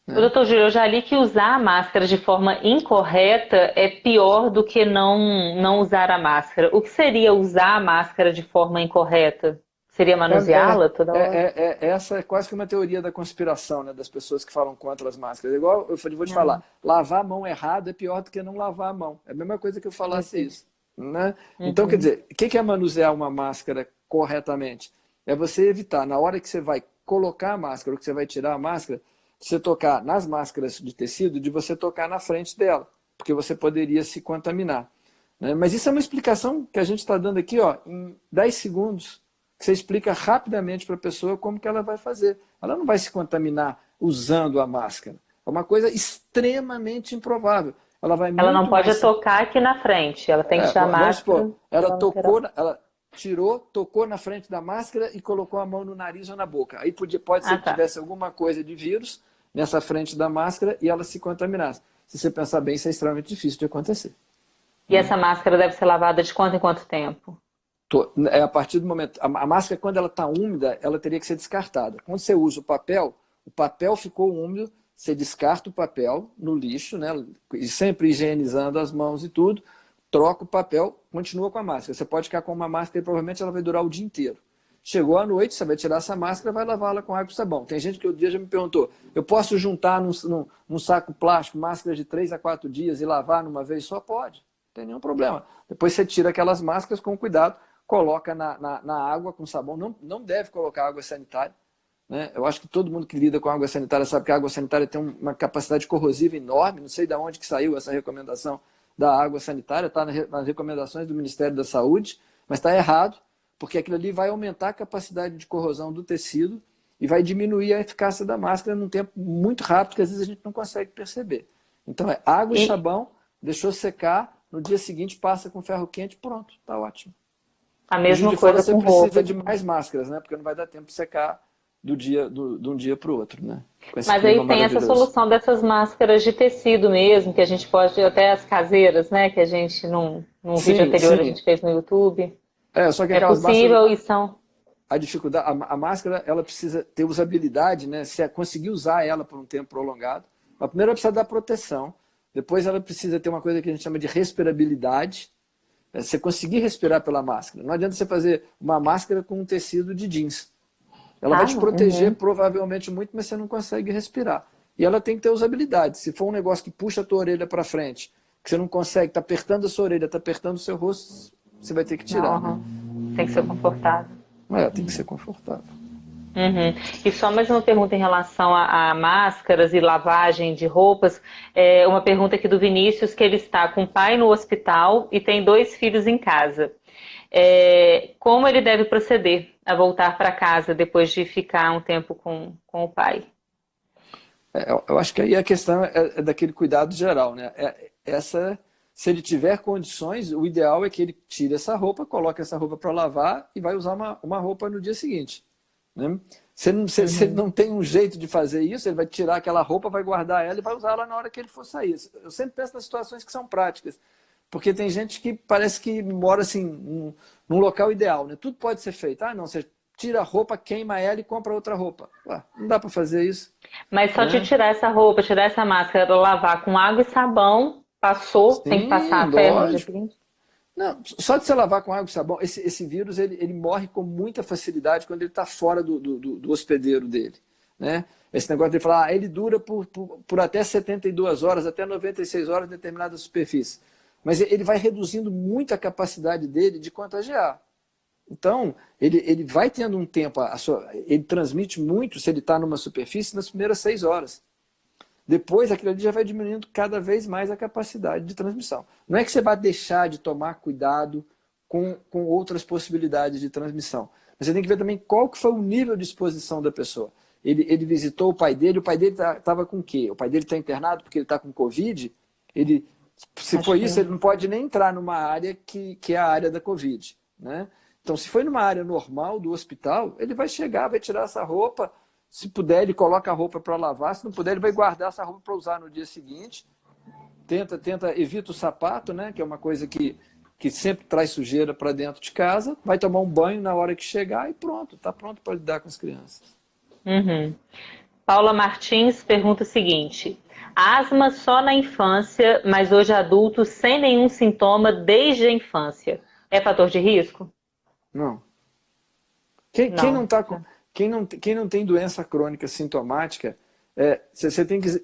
O Né? doutor Júlio, eu já li que usar a máscara de forma incorreta é pior do que não usar a máscara. O que seria usar a máscara de forma incorreta? Seria manuseá-la toda hora? Essa é quase que uma teoria da conspiração, né, das pessoas que falam contra as máscaras. Igual vou te Ah, falar, lavar a mão errado é pior do que não lavar a mão. É a mesma coisa que eu falasse entendi. isso. Né? Então, quer Uhum. dizer, o que é manusear uma máscara corretamente? É você evitar, na hora que você vai colocar a máscara, ou que você vai tirar a máscara, você tocar nas máscaras de tecido, de você tocar na frente dela, porque você poderia se contaminar. Né? Mas isso é uma explicação que a gente está dando aqui, ó, em 10 segundos, que você explica rapidamente para a pessoa como que ela vai fazer. Ela não vai se contaminar usando a máscara. É uma coisa extremamente improvável. Ela vai Ela não muito pode mais... tocar aqui na frente, ela tem que tirar a Vamos máscara supor, ela pela lateral. tirou, tocou na frente da máscara e colocou a mão no nariz ou na boca. Aí pode ser Ah, que tá. tivesse alguma coisa de vírus nessa frente da máscara e ela se contaminasse. Se você pensar bem, isso é extremamente difícil de acontecer. E essa máscara deve ser lavada de quanto em quanto tempo? A partir do momento. A máscara, quando ela está úmida, ela teria que ser descartada. Quando você usa o papel ficou úmido, você descarta o papel no lixo, né? E sempre higienizando as mãos e tudo, troca o papel, continua com a máscara. Você pode ficar com uma máscara e provavelmente ela vai durar o dia inteiro. Chegou a noite, você vai tirar essa máscara, vai lavá-la com água e sabão. Tem gente que outro dia já me perguntou, eu posso juntar num saco plástico máscaras de 3 a 4 dias e lavar numa vez só? Pode. tem nenhum problema. Depois você tira aquelas máscaras com cuidado, coloca na água com sabão. Não deve colocar água sanitária, né? Eu acho que todo mundo que lida com água sanitária sabe que a água sanitária tem uma capacidade corrosiva enorme. Não sei de onde que saiu essa recomendação da água sanitária, está nas recomendações do Ministério da Saúde, mas está errado, porque aquilo ali vai aumentar a capacidade de corrosão do tecido e vai diminuir a eficácia da máscara num tempo muito rápido, que às vezes a gente não consegue perceber. Então é água e sabão, deixou secar, no dia seguinte passa com ferro quente, pronto, está ótimo. A mesma coisa você com precisa roupa. de mais máscaras, né? Porque não vai dar tempo de secar de um dia para o outro, né? Mas aí tem essa solução dessas máscaras de tecido mesmo, que a gente pode, até as caseiras, né? Que a gente, num vídeo anterior, a gente fez no YouTube. Só que é possível e são... A dificuldade, a máscara, ela precisa ter usabilidade, né? Se conseguir usar ela por um tempo prolongado. Mas primeiro ela precisa dar proteção. Depois ela precisa ter uma coisa que a gente chama de respirabilidade. Você conseguir respirar pela máscara. Não adianta você fazer uma máscara com um tecido de jeans. Ela vai te proteger provavelmente muito, mas você não consegue respirar. E ela tem que ter usabilidade. Se for um negócio que puxa a tua orelha para frente, que você não consegue, está apertando a sua orelha, está apertando o seu rosto, você vai ter que tirar. Tem que ser confortável. Tem que ser confortável. E só mais uma pergunta em relação a máscaras e lavagem de roupas. Uma pergunta aqui do Vinícius, que ele está com o pai no hospital e tem 2 filhos em casa. Como ele deve proceder a voltar para casa depois de ficar um tempo com o pai? Eu acho que aí a questão é daquele cuidado geral, né? Se ele tiver condições, o ideal é que ele tire essa roupa, coloque essa roupa para lavar e vai usar uma roupa no dia seguinte, né? Se ele não tem um jeito de fazer isso, ele vai tirar aquela roupa, vai guardar ela e vai usar ela na hora que ele for sair. Eu sempre penso nas situações que são práticas, porque tem gente que parece que mora assim, num local ideal, né? Tudo pode ser feito. Não, você tira a roupa, queima ela e compra outra roupa. Não dá para fazer isso. Mas só de tirar essa roupa, tirar essa máscara, lavar com água e sabão, passou, Sim, tem que passar ferro no dia seguinte? Não, só de você lavar com água e sabão, esse vírus ele morre com muita facilidade quando ele está fora do hospedeiro dele, né? Esse negócio de falar, ele dura por até 72 horas, até 96 horas em determinada superfície. Mas ele vai reduzindo muito a capacidade dele de contagiar. Então, ele vai tendo um tempo, ele transmite muito se ele está numa superfície nas primeiras 6 horas. Depois, aquilo ali já vai diminuindo cada vez mais a capacidade de transmissão. Não é que você vai deixar de tomar cuidado com outras possibilidades de transmissão. Mas você tem que ver também qual que foi o nível de exposição da pessoa. Ele visitou o pai dele estava com o quê? O pai dele está internado porque ele está com Covid? Se for isso, ele não pode nem entrar numa área que é a área da Covid, né? Então, se foi numa área normal do hospital, ele vai chegar, vai tirar essa roupa. Se puder, ele coloca a roupa para lavar. Se não puder, ele vai guardar essa roupa para usar no dia seguinte. Evita o sapato, né? Que é uma coisa que sempre traz sujeira para dentro de casa. Vai tomar um banho na hora que chegar e pronto. Está pronto para lidar com as crianças. Paula Martins pergunta o seguinte: asma só na infância, mas hoje adulto sem nenhum sintoma desde a infância. É fator de risco? Não. Quem não tem doença crônica sintomática, você tem que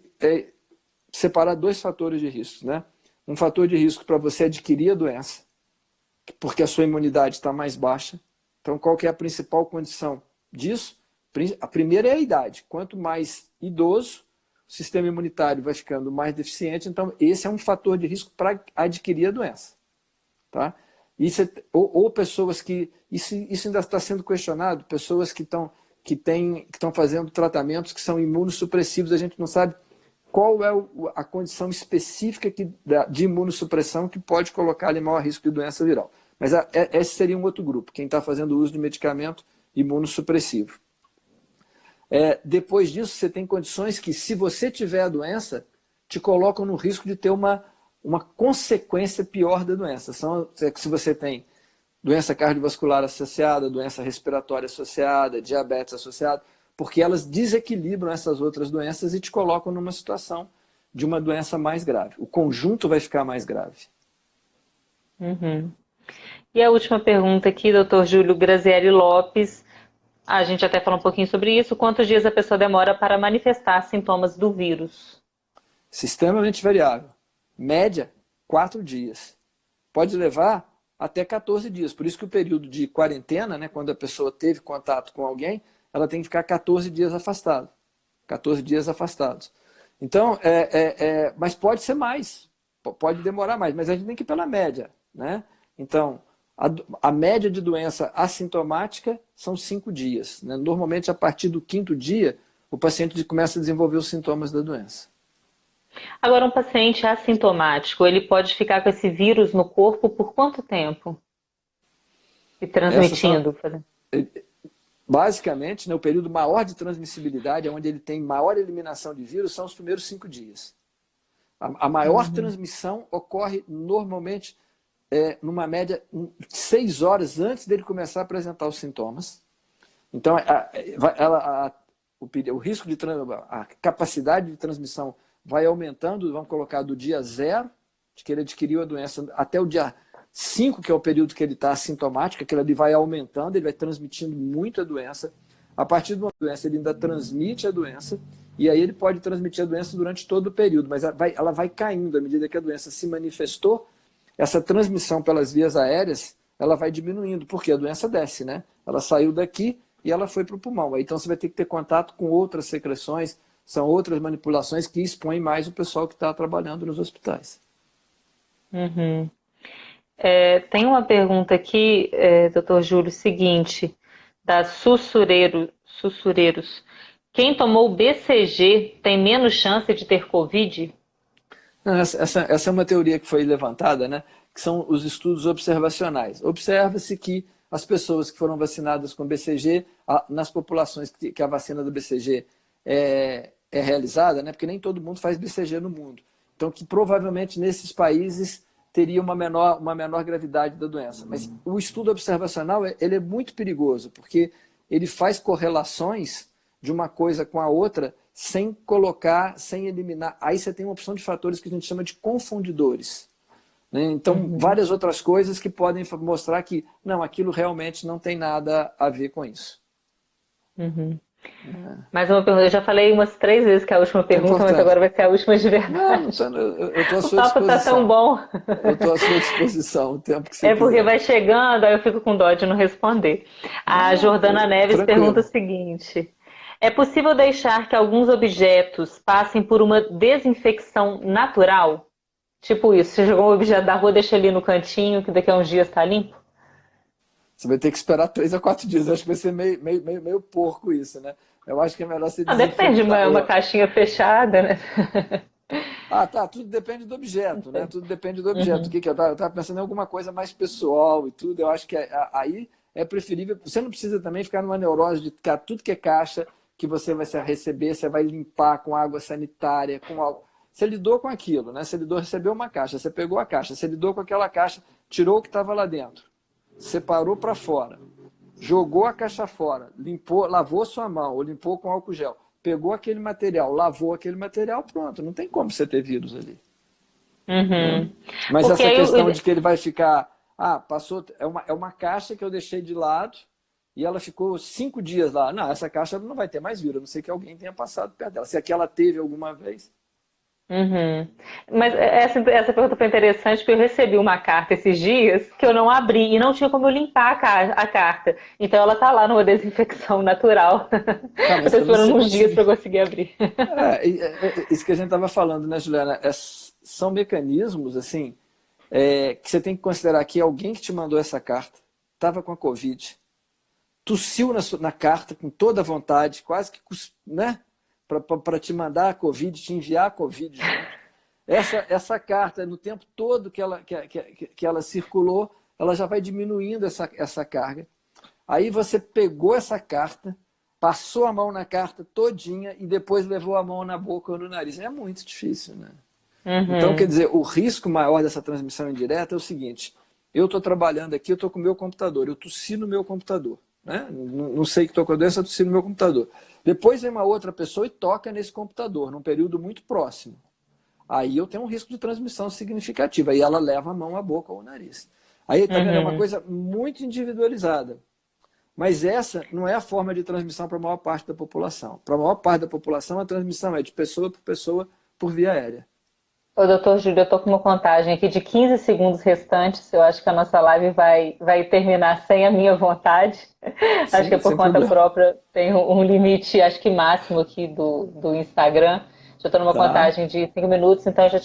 separar 2 fatores de risco, né? Um fator de risco para você adquirir a doença, porque a sua imunidade está mais baixa. Então, qual que é a principal condição disso? A primeira é a idade. Quanto mais idoso, o sistema imunitário vai ficando mais deficiente. Então, esse é um fator de risco para adquirir a doença, tá? Ou pessoas que... Isso ainda está sendo questionado, pessoas que estão fazendo tratamentos que são imunossupressivos, a gente não sabe qual é a condição específica de imunossupressão que pode colocar ele em maior risco de doença viral. Mas esse seria um outro grupo, quem está fazendo uso de medicamento imunossupressivo. Depois disso, você tem condições que, se você tiver a doença, te colocam no risco de ter uma consequência pior da doença. Se você tem doença cardiovascular associada, doença respiratória associada, diabetes associada, porque elas desequilibram essas outras doenças e te colocam numa situação de uma doença mais grave. O conjunto vai ficar mais grave. E a última pergunta aqui, Dr. Júlio Grazielli Lopes. A gente até falou um pouquinho sobre isso. Quantos dias a pessoa demora para manifestar sintomas do vírus? Extremamente variável. Média, 4 dias. pode levar até 14 dias. Por isso que o período de quarentena, né, quando a pessoa teve contato com alguém, ela tem que ficar 14 dias afastada. 14 dias afastados. Então, mas pode ser mais, pode demorar mais, mas a gente tem que ir pela média, né? Então, a média de doença assintomática são 5 dias. Né? Normalmente, a partir do 5º dia, o paciente começa a desenvolver os sintomas da doença. Agora, um paciente assintomático, ele pode ficar com esse vírus no corpo por quanto tempo? E Essas são, transmitindo? basicamente, né, o período maior de transmissibilidade, onde ele tem maior eliminação de vírus, são os primeiros 5 dias. A maior transmissão ocorre normalmente numa média 6 horas antes dele começar a apresentar os sintomas. Então, o risco de a capacidade de transmissão vai aumentando, vamos colocar do dia 0, de que ele adquiriu a doença, até o dia 5, que é o período que ele está assintomático, aquilo ali vai aumentando, ele vai transmitindo muito a doença. A partir de uma doença, ele ainda transmite a doença, e aí ele pode transmitir a doença durante todo o período, mas ela vai caindo à medida que a doença se manifestou. Essa transmissão pelas vias aéreas, ela vai diminuindo, porque a doença desce, né? Ela saiu daqui e ela foi para o pulmão. Aí, então você vai ter que ter contato com outras secreções, são outras manipulações que expõem mais o pessoal que está trabalhando nos hospitais. Uhum. Tem uma pergunta aqui, doutor Júlio, seguinte, da Sussureiros. Quem tomou BCG tem menos chance de ter Covid? Essa é uma teoria que foi levantada, né? Que são os estudos observacionais. Observa-se que as pessoas que foram vacinadas com BCG, nas populações que a vacina do BCG é realizada, né? Porque nem todo mundo faz BCG no mundo. Então, que provavelmente nesses países teria uma menor gravidade da doença. Mas o estudo observacional ele é muito perigoso, porque ele faz correlações de uma coisa com a outra sem colocar, sem eliminar. Aí você tem uma opção de fatores que a gente chama de confundidores. Né? Então, várias outras coisas que podem mostrar que não, aquilo realmente não tem nada a ver com isso. Uhum. Mais uma pergunta. Eu já falei umas 3 vezes que é a última pergunta, mas agora vai ser a última de verdade. Eu estou à O sua papo disposição. tá tão bom. Eu estou à sua disposição, o tempo que você quiser. Porque vai chegando, aí eu fico com dó de não responder. A Jordana Neves pergunta o seguinte: é possível deixar que alguns objetos passem por uma desinfecção natural? Tipo isso, você jogou um objeto da rua, deixa ali no cantinho, que daqui a uns dias está limpo? Você vai ter que esperar 3 a 4 dias. Eu acho que vai ser meio porco isso, né? Eu acho que é melhor você desinfectar. Depende, uma caixinha fechada, né? Tá. Tudo depende do objeto, né? Tudo depende do objeto. O que é? Eu estava pensando em alguma coisa mais pessoal e tudo. Eu acho que aí é preferível. Você não precisa também ficar numa neurose de ficar tudo que é caixa que você vai receber, você vai limpar com água sanitária, com algo. Você lidou com aquilo, né? Você recebeu uma caixa, você pegou a caixa, você lidou com aquela caixa, tirou o que estava lá dentro, separou para fora, jogou a caixa fora, limpou, lavou sua mão ou limpou com álcool gel, pegou aquele material, lavou aquele material, pronto, não tem como você ter vírus ali. Uhum. Mas porque essa questão de que ele vai ficar, passou, é uma caixa que eu deixei de lado e ela ficou 5 dias lá. Não, essa caixa não vai ter mais vírus, a não ser que alguém tenha passado perto dela. Se aquela teve alguma vez. Uhum. Mas essa pergunta foi interessante porque eu recebi uma carta esses dias que eu não abri e não tinha como eu limpar a carta. Então ela tá lá numa desinfecção natural. Eu tô esperando uns dias para conseguir abrir. Isso que a gente estava falando, né, Juliana? São mecanismos assim que você tem que considerar que alguém que te mandou essa carta estava com a Covid, tossiu na carta com toda a vontade, quase que, né? Para te mandar a Covid, te enviar a Covid junto. Essa carta, no tempo todo que ela circulou, ela já vai diminuindo essa carga. Aí você pegou essa carta, passou a mão na carta todinha e depois levou a mão na boca ou no nariz. É muito difícil, né? Uhum. Então, quer dizer, o risco maior dessa transmissão indireta é o seguinte: eu estou trabalhando aqui, eu estou com o meu computador, eu tossi no meu computador. Né? Não sei que estou com a doença, eu tossi no meu computador. Depois vem uma outra pessoa e toca nesse computador, num período muito próximo. Aí eu tenho um risco de transmissão significativa. Aí ela leva a mão à boca ou ao nariz. Aí, tá vendo? É uma coisa muito individualizada. Mas essa não é a forma de transmissão para a maior parte da população. Para a maior parte da população, a transmissão é de pessoa por via aérea. Ô, doutor Júlio, eu tô com uma contagem aqui de 15 segundos restantes. Eu acho que a nossa live vai terminar sem a minha vontade. Acho que é Sim, por sem conta problema. própria. Tem um limite, acho que máximo aqui do Instagram. Já estou numa Tá. contagem de 5 minutos, então eu já